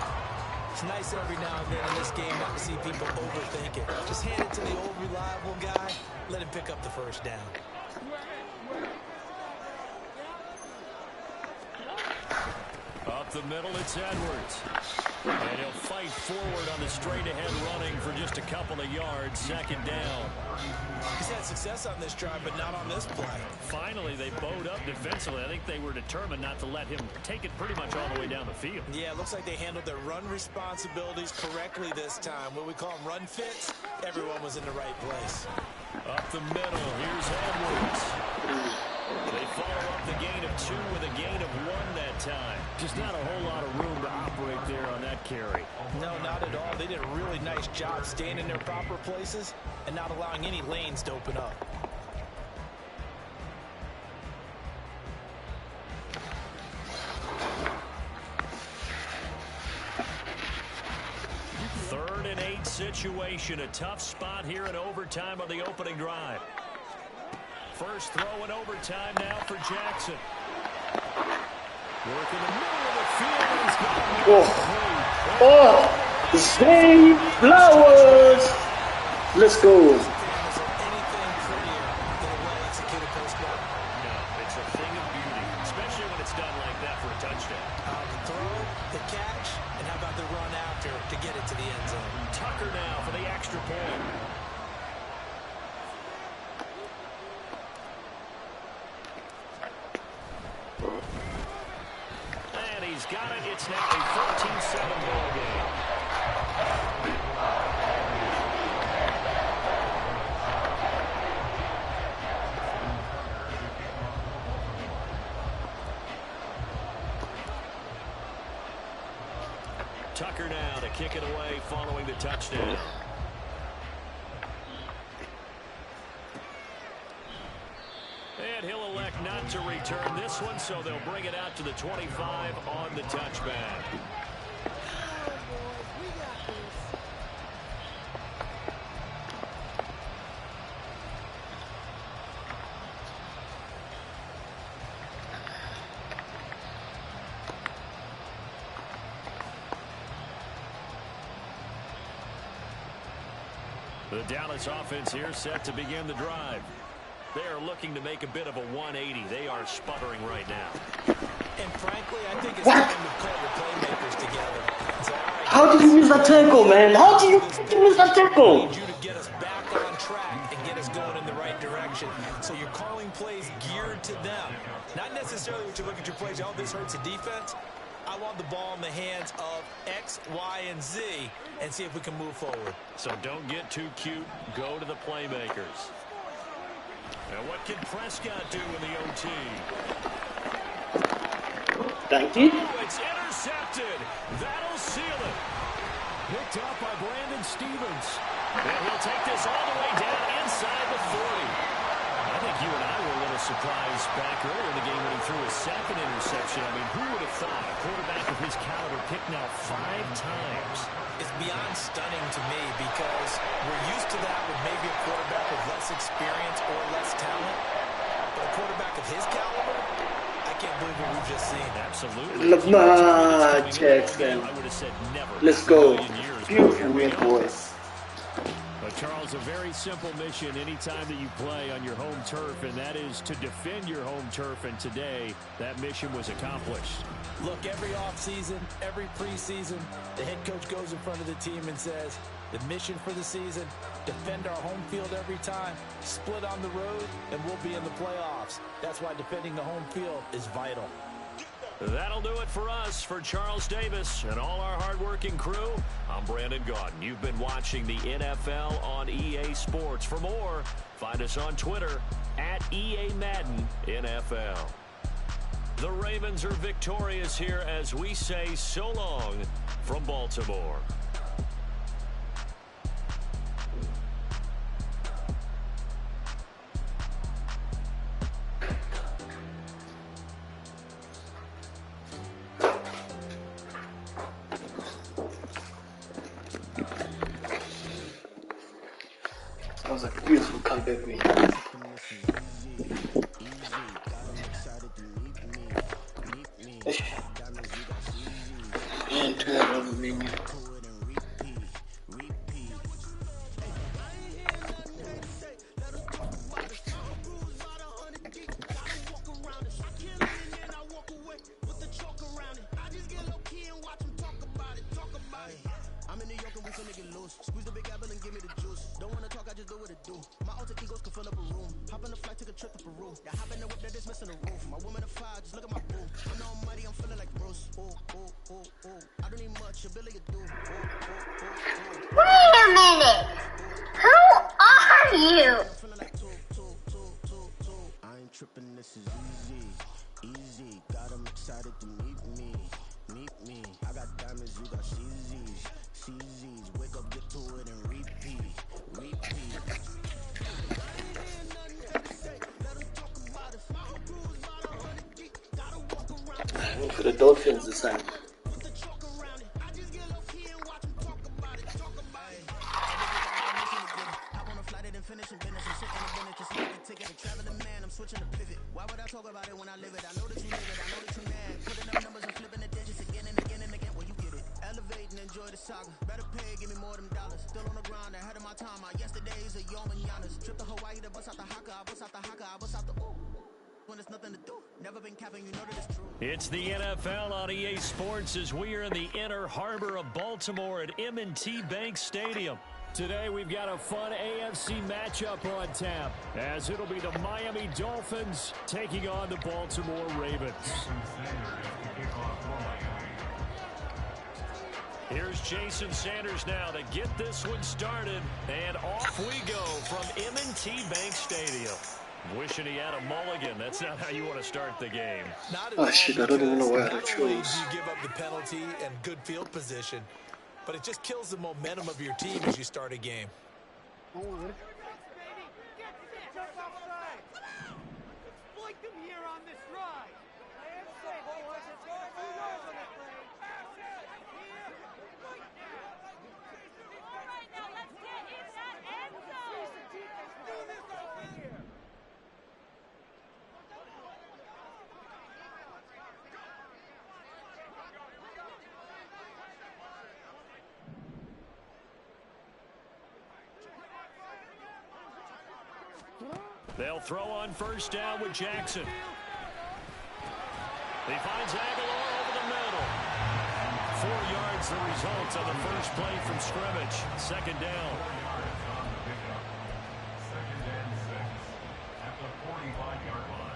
It's nice every now and then in this game not to see people overthink it. Just hand it to the old reliable guy. Let him pick up the first down. Up the middle, it's Edwards. And he'll fight forward on the straight-ahead running for just a couple of yards, 2nd down. He's had success on this drive, but not on this play. Finally, they bowed up defensively. I think they were determined not to let him take it pretty much all the way down the field. Yeah, it looks like they handled their run responsibilities correctly this time. What we call them run fits, everyone was in the right place. Up the middle, here's Edwards. They follow up the gain of 2 with a gain of 1 that time. Just not a whole lot of room to operate there on that carry. No, not at all. They did a really nice job staying in their proper places and not allowing any lanes to open up. Third and 8 situation. A tough spot here in overtime on the opening drive. First throw in overtime now for Jackson. Working the middle of the Oh, Zay Flowers. Let's go. He's got it. It's now a 14-7 ball game. Tucker now to kick it away following the touchdown. And he'll elect not to return this one, so they'll bring it out to the 25 on the touchback. The Dallas offense here set to begin the drive. They are looking to make a bit of a 180. They are sputtering right now. And frankly, I think it's time to pull your playmakers together. So, right, how did you miss that tackle, man? How did you miss that tackle? I need you to get us back on track and get us going in the right direction. So you're calling plays geared to them. Not necessarily when you look at your plays, oh, this hurts the defense. I want the ball in the hands of X, Y, and Z and see if we can move forward. So don't get too cute. Go to the playmakers. Now what can Prescott do in the OT? Thank you. Oh, it's intercepted. That'll seal it. Picked up by Brandon Stevens. And he'll take this all the way down inside the 40. I think you and I were a little surprised back earlier in the game when he threw his second interception. I mean, who would have thought a quarterback of his caliber picked now 5 times? It's beyond stunning to me because we're used to that with maybe a quarterback with less experience or less talent. But a quarterback of his caliber, I can't believe what we've just seen. Absolutely. Lamar Jackson. I would have said never. Let's go. Beautiful win, boys. But Charles, a very simple mission anytime that you play on your home turf, and that is to defend your home turf. And today, that mission was accomplished. Look, every offseason, every preseason, the head coach goes in front of the team and says, the mission for the season, defend our home field every time, split on the road, and we'll be in the playoffs. That's why defending the home field is vital. That'll do it for us. For Charles Davis and all our hardworking crew, I'm Brandon Gaudin. You've been watching the NFL on EA Sports. For more, find us on Twitter at EA Madden NFL. The Ravens are victorious here as we say so long from Baltimore. That was a beautiful comeback win. And to that other menu. Squeeze the big apple and give me the juice. Don't wanna talk, I just do what it do. My alter egos can fill up a room. Hop on the flight, take a trip to Peru. Yeah, hop in the whip that is missing the roof. My woman a fire, just look at my boo. I'm not mighty, I'm feeling like Bruce. Ooh, ooh, ooh, ooh. I don't need much, ability to do. Ooh, ooh, ooh, ooh. Wait a minute. Who are you? I'm feeling like two. I ain't tripping, this is easy. Easy, got them excited to meet me. I got diamonds, you got CZs. Wake up, get to it, and repeat. I went for the Dolphins this time. Switching the pivot. Why would I talk about it when I live it? I know that you live it. I know that you mad. Putting up numbers and flipping the digits. elevate and enjoy the saga. Better pay, give me more than dollars. Still on the ground, ahead of my time. My yesterdays are young and Giannis. Trip to Hawaii to bust out the haka. I bust out the haka. I bust out the ooh. When there's nothing to do. Never been capping, you know that it's true. It's the NFL on EA Sports as we are in the inner harbor of Baltimore at M&T Bank Stadium. Today we've got a fun AFC matchup on tap, as it'll be the Miami Dolphins taking on the Baltimore Ravens. Here's Jason Sanders now to get this one started, and off we go from M&T Bank Stadium. Wishing he had a mulligan. That's not how you want to start the game. Oh shit, I don't even know where to not only do choose. you give up the penalty and good field position, but it just kills the momentum of your team as you start a game. They'll throw on first down with Jackson. He finds Aguilar over the middle. 4 yards the result on the first play from scrimmage. Second down. At the 45-yard line.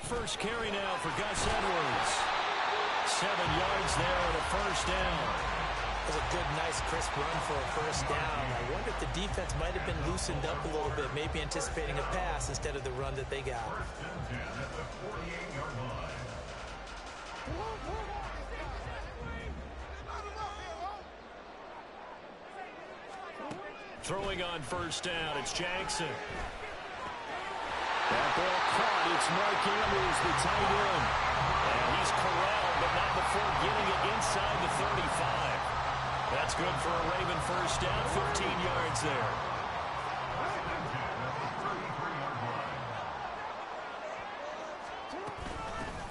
First carry now for Gus Edwards. 7 yards there and a first down. That was a good, nice, crisp run for a first down. I wonder if the defense might have been loosened up a little bit, maybe anticipating a pass instead of the run that they got. At the 48-yard line. Throwing on first down, it's Jackson. That ball caught. It's Mark Andrews, the tight end. And he's corralled, but not before getting it inside the 35. That's good for a Raven first down, 15 yards there.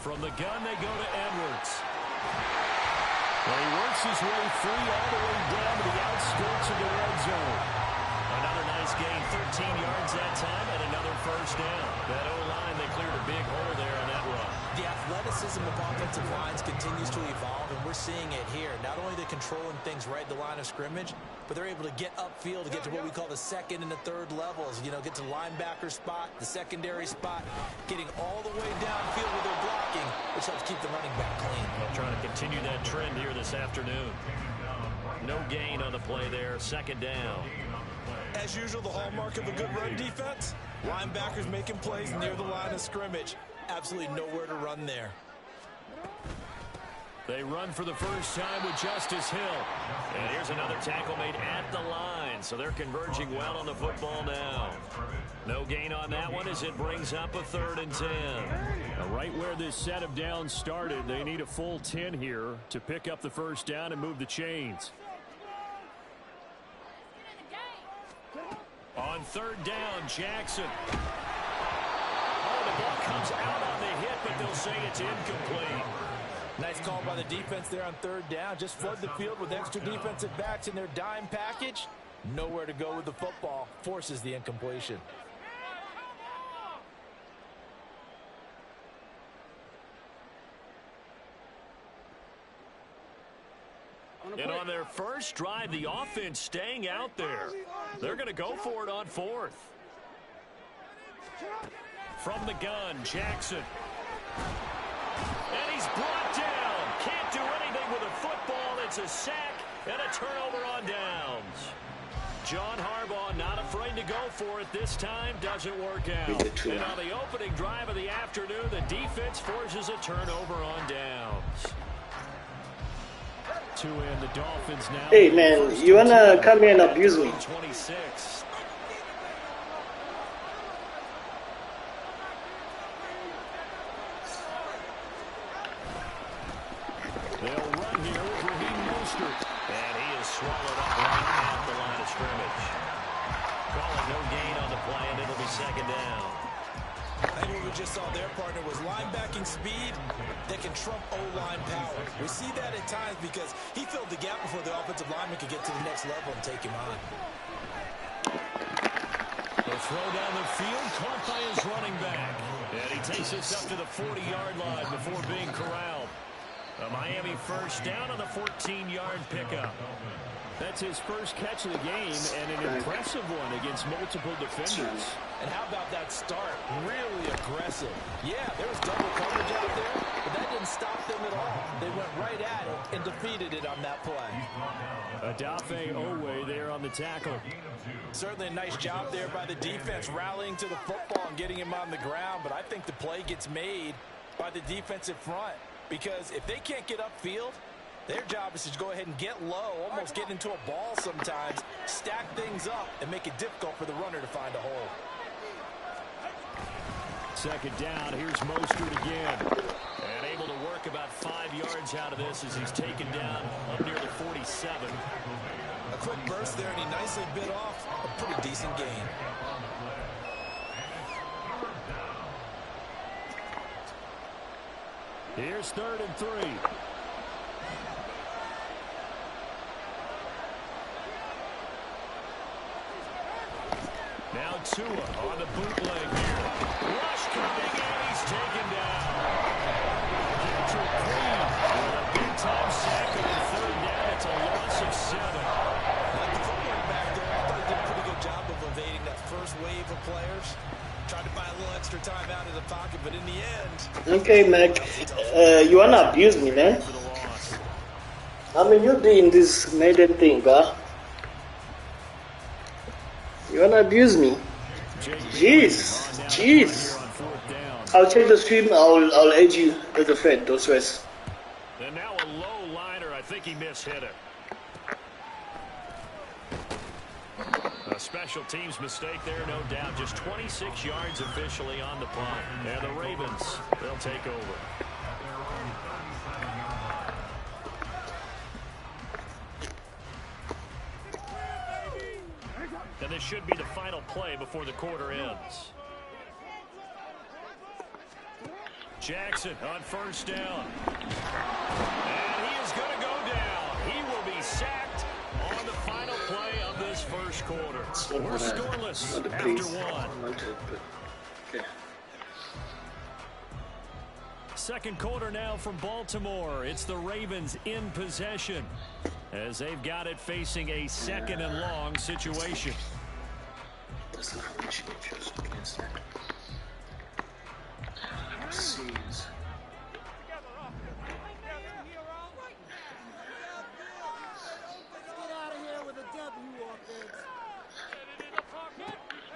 From the gun, they go to Edwards. Well, he works his way free all the way down to the outskirts of the red zone. Another nice gain, 13 yards that time, and another first down. That O-line, they cleared a big hole there on that run. The athleticism of offensive lines continues to evolve, and we're seeing it here. Not only are they controlling things right at the line of scrimmage, but they're able to get upfield to get to what we call the second and the third levels. You know, get to the linebacker spot, the secondary spot, getting all the way downfield with their blocking, which helps keep the running back clean. Well, trying to continue that trend here this afternoon. No gain on the play there, second down. As usual, the hallmark of a good run defense, linebackers making plays near the line of scrimmage. Absolutely nowhere to run there. They run for the first time with Justice Hill. And here's another tackle made at the line, so they're converging well on the football now. No gain on that one as it brings up a 3rd and 10. Now, right where this set of downs started, they need a full 10 here to pick up the first down and move the chains. On 3rd down, Jackson. Oh, the ball comes out on the hit, but they'll say it's incomplete. Nice call by the defense there on 3rd down. Just flood the field with extra defensive backs in their dime package. Nowhere to go with the football. Forces the incompletion. And on their first drive, the offense staying out there. They're going to go for it on 4th. From the gun, Jackson. And he's brought down. Can't do anything with a football. It's a sack and a turnover on downs. John Harbaugh not afraid to go for it this time. Doesn't work out. And on the opening drive of the afternoon, the defense forces a turnover on downs. To end the Dolphins now. Hey man, you wanna come here and abuse me? 26. here with Raheem Mostert. And he is swallowed up right at the line of scrimmage. Calling no gain on the play, and it'll be second down. I think what we just saw their partner was linebacking speed that can trump O-line power. We see that at times because he filled the gap before the offensive lineman could get to the next level and take him on. The throw down the field, caught by his running back. And he takes us up to the 40-yard line before being corralled. A Miami first down on the 14-yard pickup. That's his first catch of the game, and an impressive one against multiple defenders. And how about that start? Really aggressive. Yeah, there was double coverage out there, but that didn't stop them at all. They went right at it and defeated it on that play. Adafe Owe there on the tackle. Certainly a nice job there by the defense rallying to the football and getting him on the ground, but I think the play gets made by the defensive front because if they can't get upfield, their job is to go ahead and get low, almost get into a ball sometimes, stack things up, and make it difficult for the runner to find a hole. Second down, here's Mostert again. And able to work about 5 yards out of this as he's taken down up near the 47. A quick burst there, and he nicely bit off a pretty decent gain. Here's 3rd and 3. Now Tua on the bootleg here. Rush coming, and he's taken down. Patrick Queen with a big-time sack on 3rd down. It's a loss of 7. Like the football back there, I thought he did a pretty good job of evading that first wave of players. Tried to buy a little extra time out of the pocket, but in the end... Okay, Mac. You wanna abuse me, man? I mean, you're doing this Madden thing, bro. You wanna abuse me? Jeez. I'll check the stream. I'll add you as a friend. Don't stress. And now a low liner. I think he mishit it. A special teams mistake there, no doubt. Just 26 yards officially on the punt. And the Ravens, they'll take over. And this should be the final play before the quarter ends. Jackson on 1st down. And he is going to go down. He will be sacked on the final play of this first quarter. We're scoreless after 1. Okay. Second quarter now from Baltimore. It's the Ravens in possession as they've got it facing a 2nd and long situation. That's not how we should choose against that.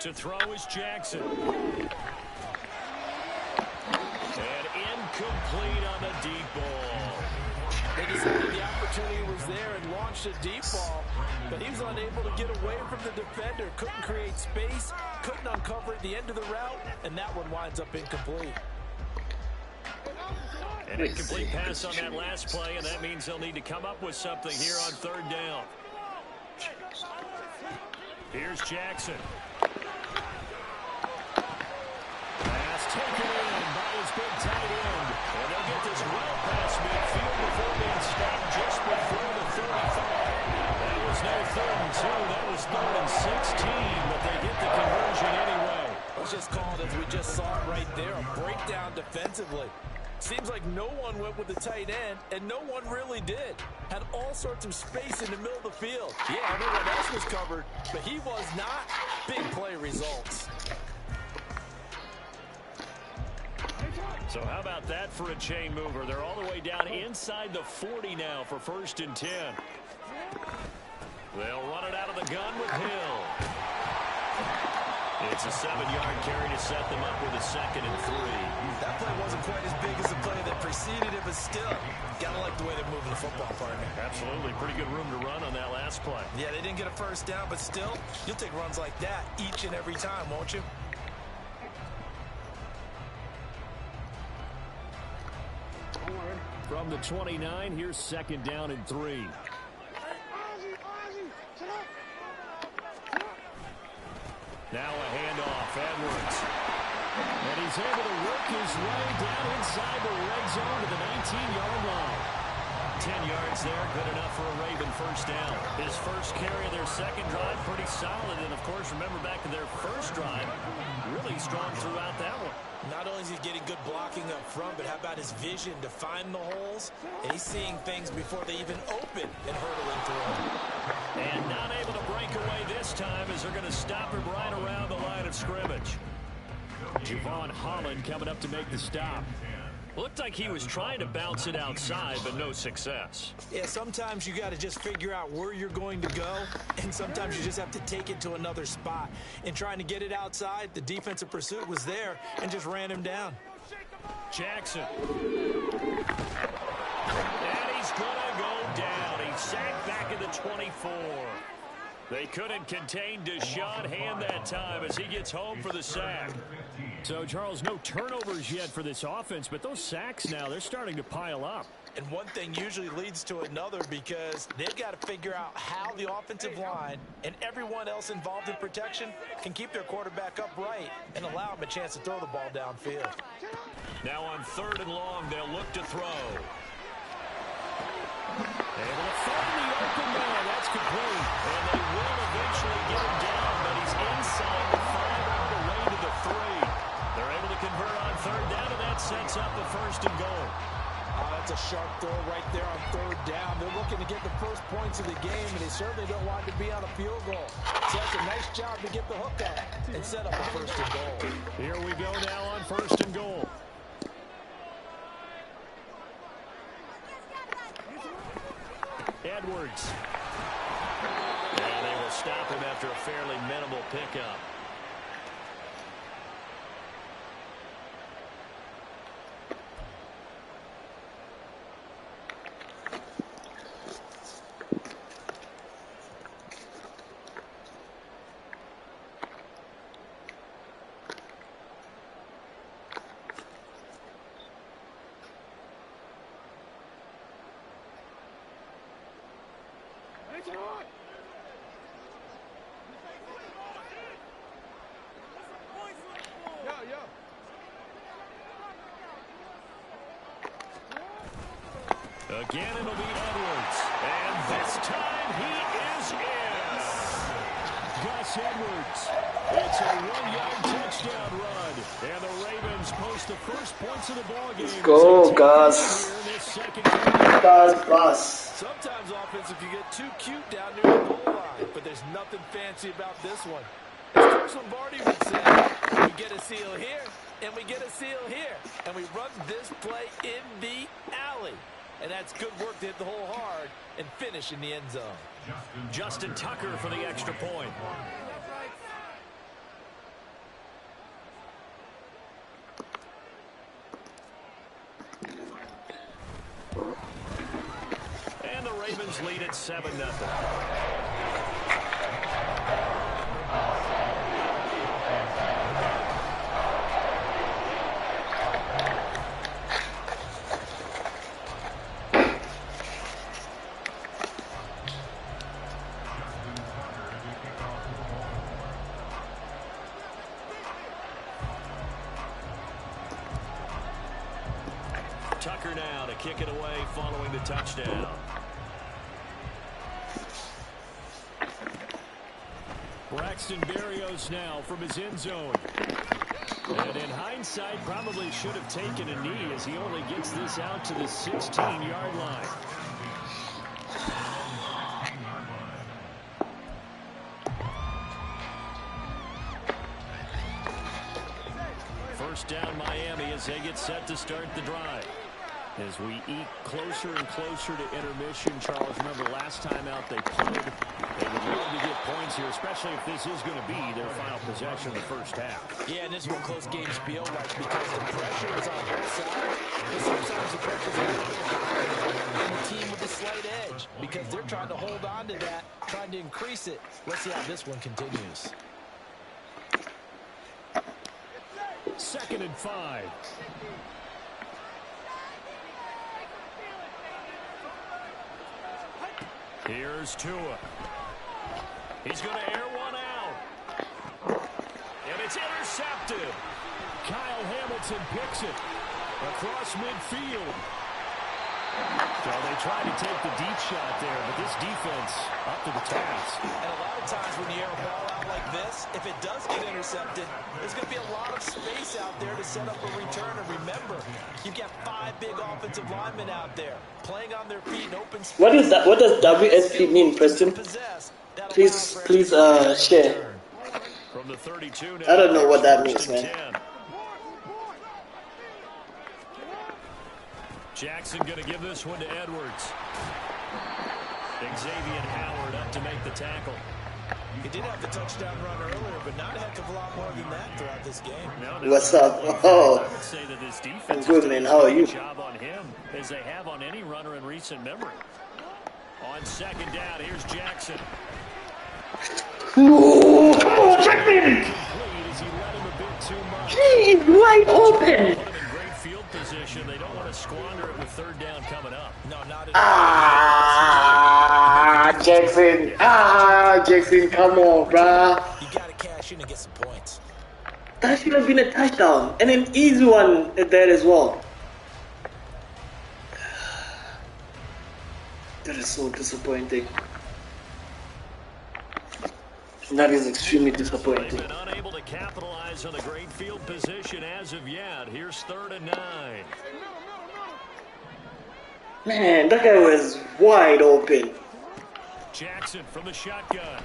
To throw is Jackson. And incomplete on the deep ball. They decided the opportunity was there and launched a deep ball, but he was unable to get away from the defender. Couldn't create space, couldn't uncover at the end of the route, and that one winds up incomplete. An incomplete pass on that last play, and that means they'll need to come up with something here on 3rd down. Here's Jackson. Pass taken in by his big tight end. And they'll get this well past midfield before being stopped just before the 35. That was no 3rd and 2. That was 3rd and 16, but they get the conversion anyway. Let's just call it as we just saw it right there, a breakdown defensively. Seems like no one went with the tight end, and no one really did. Had all sorts of space in the middle of the field. Yeah, everyone else was covered, but he was not. Big play results. So how about that for a chain mover? They're all the way down inside the 40 now for 1st and 10. They'll run it out of the gun with Hill. It's a 7-yard carry to set them up with a 2nd and 3. That play wasn't quite as big as the play that preceded it, but still, gotta like the way they're moving the football, partner. Absolutely. Pretty good room to run on that last play. Yeah, they didn't get a 1st down, but still, you'll take runs like that each and every time, won't you? From from the 29. Here's second down and 3. Now a handoff, Edwards. And he's able to work his way down inside the red zone to the 19-yard line. 10 yards there, good enough for a Raven first down. His first carry of their second drive, pretty solid. And, of course, remember back to their first drive, really strong throughout that one. Not only is he getting good blocking up front, but how about his vision to find the holes? And he's seeing things before they even open and hurdling through. And not able to break away this time as they're going to stop him right around the line of scrimmage. Javon Holland coming up to make the stop. Looked like he was trying to bounce it outside, but no success. Yeah, sometimes you got to just figure out where you're going to go, and sometimes you just have to take it to another spot. In trying to get it outside, the defensive pursuit was there and just ran him down. Jackson. And he's going to go down. He's sacked back at the 24. They couldn't contain Deshaun Hand that time as he gets home for the sack. So, Charles, no turnovers yet for this offense, but those sacks now, they're starting to pile up. And one thing usually leads to another because they've got to figure out how the offensive line and everyone else involved in protection can keep their quarterback upright and allow him a chance to throw the ball downfield. Now on 3rd and long, they'll look to throw. Able to find the open man. That's complete. And they will eventually get him down, but he's inside the 5 all the way to the 3. They're able to convert on 3rd down, and that sets up the 1st and goal. Oh, that's a sharp throw right there on 3rd down. They're looking to get the first points of the game, and they certainly don't want it to be on a field goal. So that's a nice job to get the hook up and set up a 1st and goal. Here we go now on 1st and goal. Edwards. And they will stop him after a fairly minimal pickup. Again, it'll be Edwards. And this time he is in. Gus Edwards. It's a 1-yard touchdown run. And the Ravens post the first points of the ballgame. Go, Gus. Gus. Sometimes offense, if you get too cute down near the goal line, but there's nothing fancy about this one. As Coach Lombardi would say, we get a seal here, and we get a seal here, and we run this play in the alley. And that's good work to hit the hole hard and finish in the end zone. Justin Tucker for the extra point. And the Ravens lead at 7-0. Tucker now to kick it away following the touchdown. Braxton Berrios now from his end zone. And in hindsight, probably should have taken a knee as he only gets this out to the 16-yard line. First down Miami as they get set to start the drive. As we eke closer and closer to intermission, Charles, remember last time out they punted. They would love to get points here, especially if this is going to be their final possession of the first half. Yeah, and this is what close games feel like because the pressure is on both sides. But sometimes the pressure is on the team with a slight edge because they're trying to hold on to that, trying to increase it. Let's see how this one continues. 2nd and 5. Here's Tua. He's going to air one out. And it's intercepted. Kyle Hamilton picks it across midfield. So they tried to take the deep shot there, but this defense up to the task. And a lot of times when you air a ball out like this, if it does get intercepted, there's going to be a lot of space out there to set up a return. And remember, you've got 5 big offensive linemen out there playing on their feet in open space. What is that? What does WSP mean, Preston? Please share. From the 32 I don't know what that means, man. Jackson going to give this one to Edwards. Xavier Howard up to make the tackle. He did have the touchdown run earlier, but not a heck of a lot more than that throughout this game. What's up? Oh, I would say that this defense I'm good, man. How are you? Job on him as they have on any runner in recent memory. On second down, here's Jackson. Ooh, come on, Jackson! He is wide open. Position. They don't want to squander it with third down coming up. No, not at all. Jackson, come on, bruh. You got to cash in and get some points. That should have been a touchdown and an easy one there as well. That is so disappointing. That is extremely disappointing. They've been unable to capitalize on a great field position as of yet. Here's 3rd and 9. Man, that guy was wide open. Jackson from the shotgun.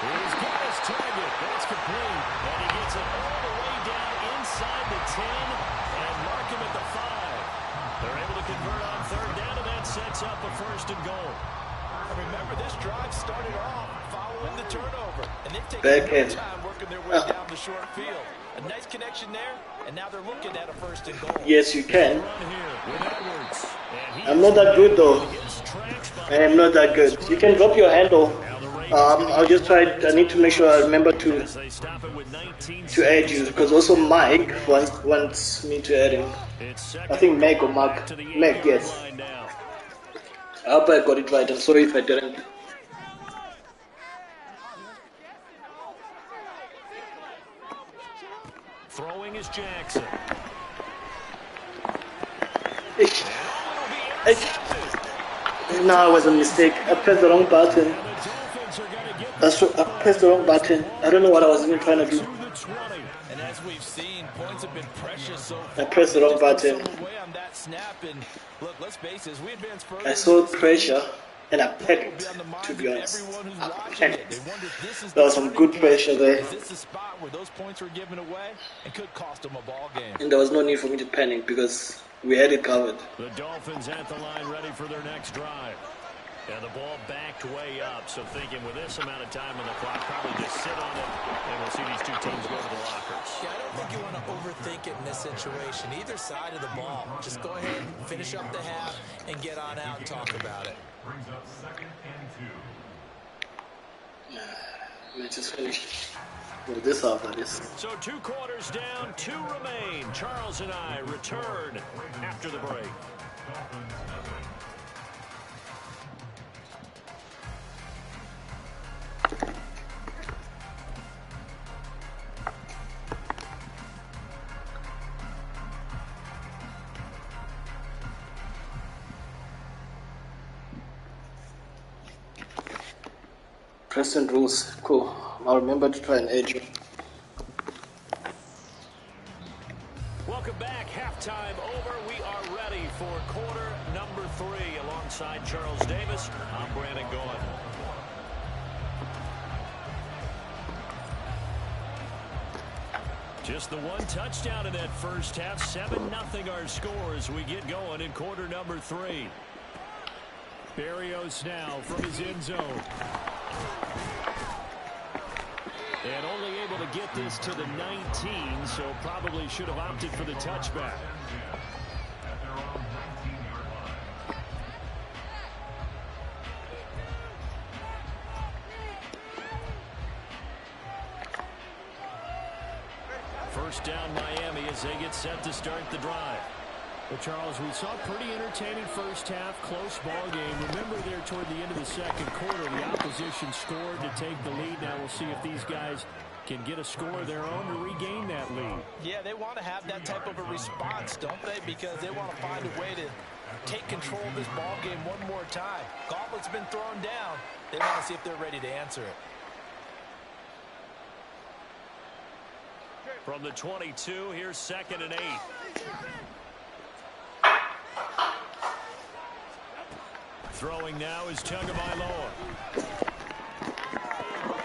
He's got his target. That's complete. And he gets it all the way down inside the 10 and mark him at the 5. They're able to convert on 3rd down, and that sets up a 1st and goal. Remember, this drive started off following the turnover, and they've Back taken in. time working their way down the short field. A nice connection there, and now they're looking at a 1st and goal. Yes, you can. Run here with Edwards. And I'm not that good though. I am not that good. You can drop your handle. I'll just try. I need to make sure I remember to add you, because also Mike wants me to add him. I think Meg or Mark. Meg, yes. I hope I got it right. I'm sorry if I didn't. Throwing is Jackson. No, it was a mistake. I pressed the wrong button. I pressed the wrong button. I don't know what I was even trying to do. And as we've seen, points have been precious so far. I pressed the wrong button. Look, let's face it, we advance further. I saw pressure and I panicked, to be honest. I panicked. There was some good pressure there. Is this the spot where those points were given away and could cost them a ball game? And there was no need for me to panic because we had it covered. The Dolphins at the line ready for their next drive. And the ball backed way up, so thinking with this amount of time on the clock, probably just sit on it, and we'll see these two teams go to the lockers. Yeah, I don't think you want to overthink it in this situation. Either side of the ball. Just go ahead and finish up the half and get on out and talk about it. Brings up 2nd and 2. Let's just finish with this half, that is. So 2 quarters down, 2 remain. Charles and I return after the break. Preston rules, cool. I'll remember to try and add you. Welcome back. Halftime over. We are ready for quarter number 3 alongside Charles Davis. I'm Brandon Gaughan. Just the 1 touchdown in that first half. 7-0 our score as we get going in quarter number 3. Berrios now from his end zone. And only able to get this to the 19, so probably should have opted for the touchback. First down Miami as they get set to start the drive. Well, Charles, we saw a pretty entertaining first half, close ball game. Remember there toward the end of the second quarter, the opposition scored to take the lead. Now we'll see if these guys can get a score of their own to regain that lead. Yeah, they want to have that type of a response, don't they? Because they want to find a way to take control of this ball game one more time. Gauntlet's been thrown down. They want to see if they're ready to answer it. From the 22, here's 2nd and 8. Throwing now is Tagovailoa.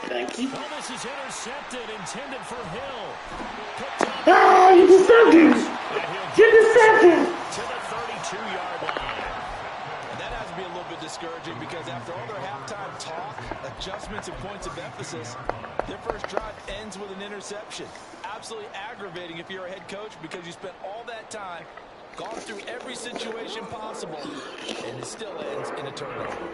Thank you. Oh, this is intercepted, intended for Hill. Ah, you deserved him. You deserved him. To the 32-yard line. And that has to be a little bit discouraging because after all their halftime talk, adjustments and points of emphasis, their first drive ends with an interception. Absolutely aggravating if you're a head coach because you spent all that time, gone through every situation possible, and it still ends in a turnover.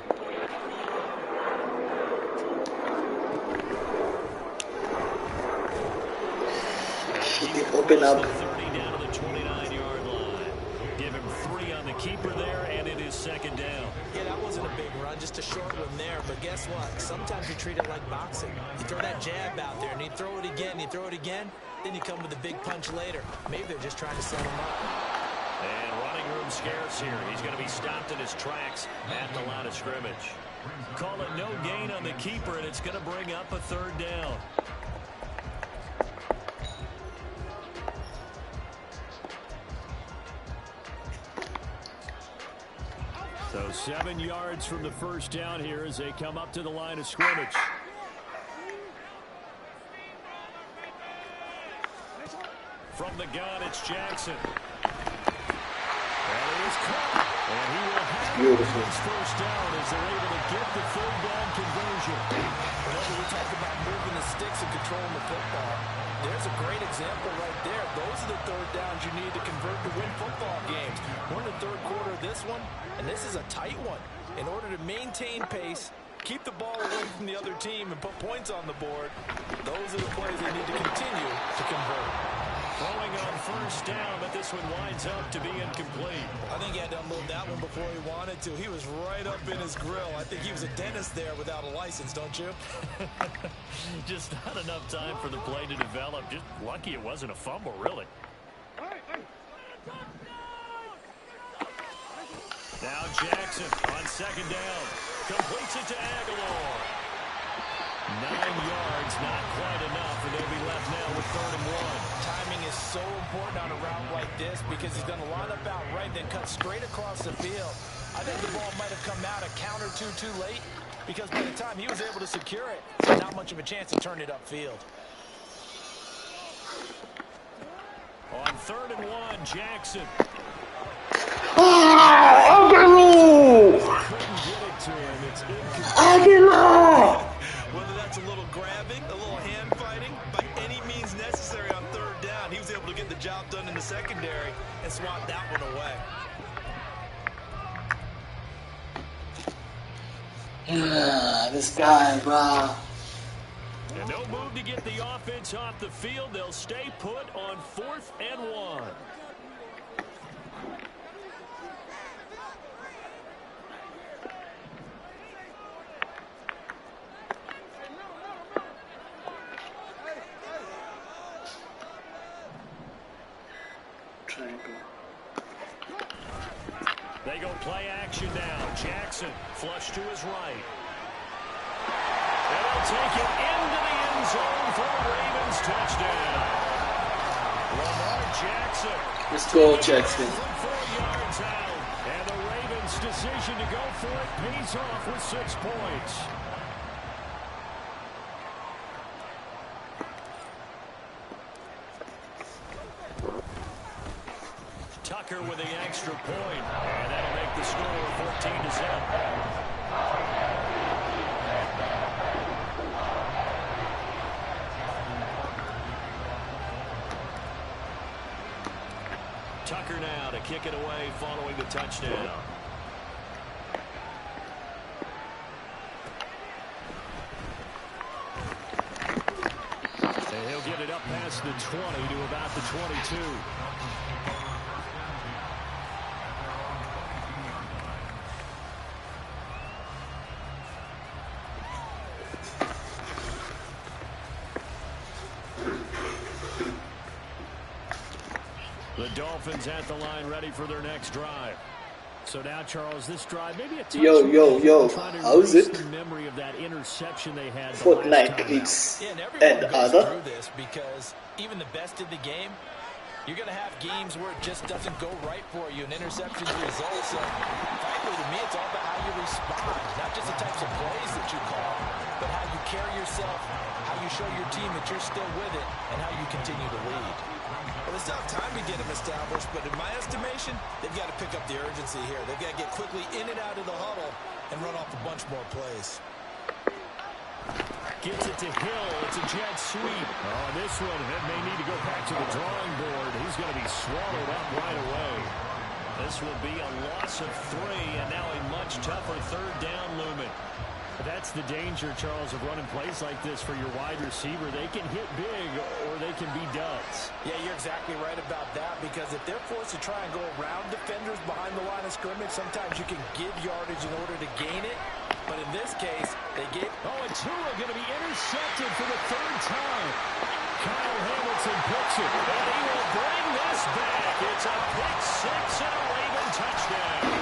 Open up. 30 down to the 29-yard line. Give him 3 on the keeper there, and it is 2nd down. Yeah, that wasn't a big run, just a short one there. But guess what? Sometimes you treat it like boxing. You throw that jab out there, and you throw it again, you throw it again, then you come with a big punch later. Maybe they're just trying to set him up. And running room scarce here. He's going to be stopped in his tracks at the line of scrimmage. Call it no gain on the keeper, and it's going to bring up a 3rd down. So 7 yards from the first down here as they come up to the line of scrimmage. From the gun, it's Jackson. And it is caught. And he will have his first down as they're able to get the 3rd down conversion. Whenever we talk about moving the sticks and controlling the football, there's a great example right there. Those are the 3rd downs you need to convert to win football games. We're in the 3rd quarter of this one, and this is a tight one. In order to maintain pace, keep the ball away from the other team, and put points on the board, those are the plays they need to continue to convert. Throwing on first down, but this one winds up to be incomplete. I think he had to unload that one before he wanted to. He was right up in his grill. I think he was a dentist there without a license, don't you? Just not enough time for the play to develop. Just lucky it wasn't a fumble, really. Now Jackson on 2nd down. Completes it to Aguilar. 9 yards, not quite enough, and they'll be left now with 3rd and 1. Timing is so important on a route like this because he's going to line up out right, then cut straight across the field. I think the ball might have come out a count or two too late because by the time he was able to secure it, not much of a chance to turn it upfield. On 3rd and 1, Jackson. Aguilar! Couldn't get it to him. It's incomplete. Aguilar! Whether that's a little grabbing, a little hand fighting, by any means necessary on 3rd down, he was able to get the job done in the secondary and swat that one away. This guy, bro. And no move to get the offense off the field. They'll stay put on 4th and 1. They go play action now. Jackson flush to his right. And they'll take it into the end zone for the Ravens touchdown. Lamar Jackson. Let's go, Jackson. From 4 yards out. And the Ravens' decision to go for it pays off with 6 points. Tucker with the extra point, and that'll make the score 14-7. Tucker now to kick it away following the touchdown. And he'll get it up past the 20 to about the 22. Dolphins at the line, ready for their next drive. So now, Charles, this drive, maybe a touch yo, how's it? the memory of that interception they had the Fortnite last time It's yeah, and everyone and goes other. through this because even the best in the game, you're going to have games where it just doesn't go right for you, and interceptions result. So, frankly, to me, it's all about how you respond, not just the types of plays that you call, but how you carry yourself, how you show your team that you're still with it, and how you continue to lead. Well, it's not time to get them established, but in my estimation, they've got to pick up the urgency here. They've got to get quickly in and out of the huddle and run off a bunch more plays. Gets it to Hill. It's a jet sweep. Oh, this one may need to go back to the drawing board. He's going to be swallowed up right away. This will be a loss of 3, and now a much tougher third down looming. That's the danger, Charles, of running plays like this for your wide receiver. They can hit big or they can be duds. Yeah, you're exactly right about that, because if they're forced to try and go around defenders behind the line of scrimmage, sometimes you can give yardage in order to gain it. But in this case, they get... Oh, and Tua going to be intercepted for the 3rd time. Kyle Hamilton picks it, and he will bring this back. It's a pick 6 and a Raven touchdown.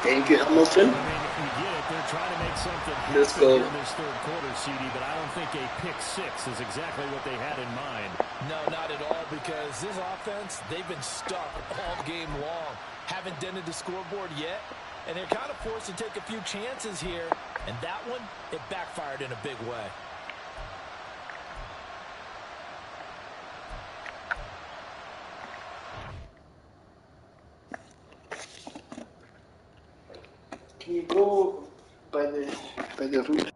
Thank you, Hamilton. I mean, you get it. They're trying to make something Let's happen go. in this 3rd quarter, CD, but I don't think a pick 6 is exactly what they had in mind. No, not at all, because this offense, they've been stuck all game long. Haven't dented the scoreboard yet, and they're kind of forced to take a few chances here, and that one, it backfired in a big way. Can you go by the route?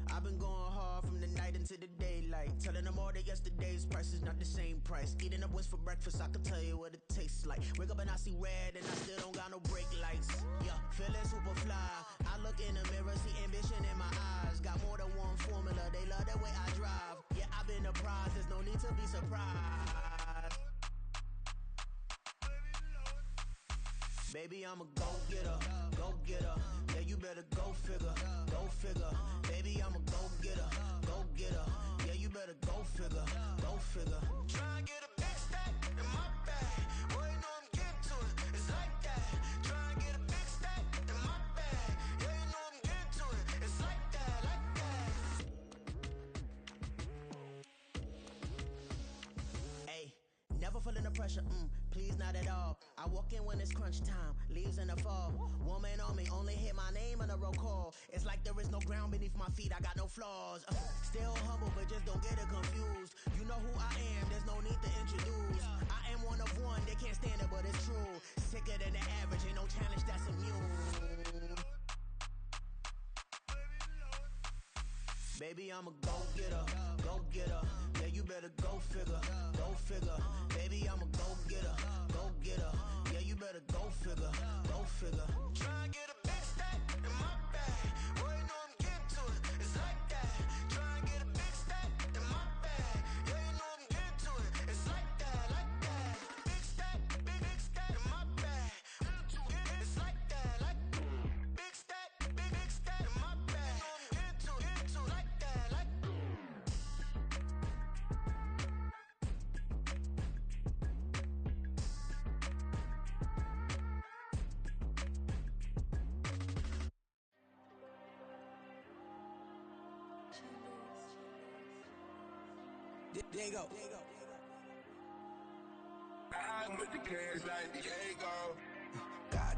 I've been going hard from the night into the daylight, telling them all that yesterday's price is not the same price. Eating up wings for breakfast, I can tell you what it tastes like. Wake up and I see red and I still don't got no brake lights. Yeah, feeling super fly. I look in the mirror, see ambition in my eyes. Got more than one formula, they love the way I drive. Yeah, I've been a prize, there's no need to be surprised. Baby, I'm a go-getter, go-getter. Yeah, you better go figure, go figure. Baby, I'm a go-getter, go-getter. Yeah, you better go figure, go figure. Try and get a big stack in my bag. Boy, you know I'm getting to it, it's like that. Try and get a big stack in my bag. Yeah, you know I'm getting to it, it's like that, like that. Hey, never feeling the pressure, please not at all. I walk in when it's crunch time, leaves in the fall. Woman on me, only hit my name on a roll call. It's like there is no ground beneath my feet, I got no flaws. Still humble, but just don't get it confused. You know who I am, there's no need to introduce. I am one of one, they can't stand it, but it's true. Sicker than the average, ain't no challenge that's immune. Baby, I'm a go-getter, go-getter. Yeah, you better go figure, go figure. Baby, I'm a go-getter, go-getter. Yeah, you better go figure, go figure. Try and get a big stack in my bag. Boy, you know I'm getting to it, it's like that. Try and get a big stack in my bag. Yeah, you know I'm getting to it, it's like that, like that. Big stack, big stack in my bag. It's like that, like big stack in my bag. Into like that, like. There you go. I'm with the cash like Diego. God.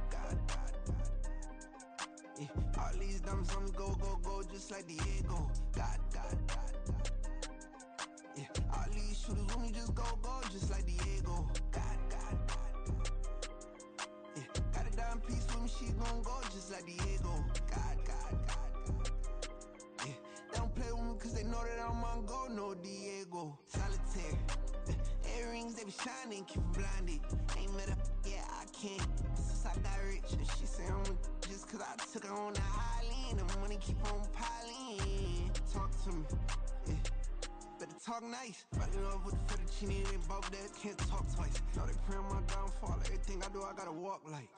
Yeah, all these these diamonds on me go, go, go, just like Diego. God, God, God, God. Yeah, all these shooters with me just go, go, just like Diego. God, God, God, God. Yeah, got a dime piece with me, she gon' go, just like Diego. God, God, God, God. Yeah, they don't play with me cause they know that I'm on go, no Diego. Solitaire. Earrings, they be shining, keep them blinded. Ain't met up, yeah, I can't. Since I got rich, and she say I'm just cause I took her on the island. The money keep on piling. Talk to me, yeah. Better talk nice. Fucking up with the fettuccine, they both dead, can't talk twice. Know they pray on my downfall. Everything I do, I gotta walk like.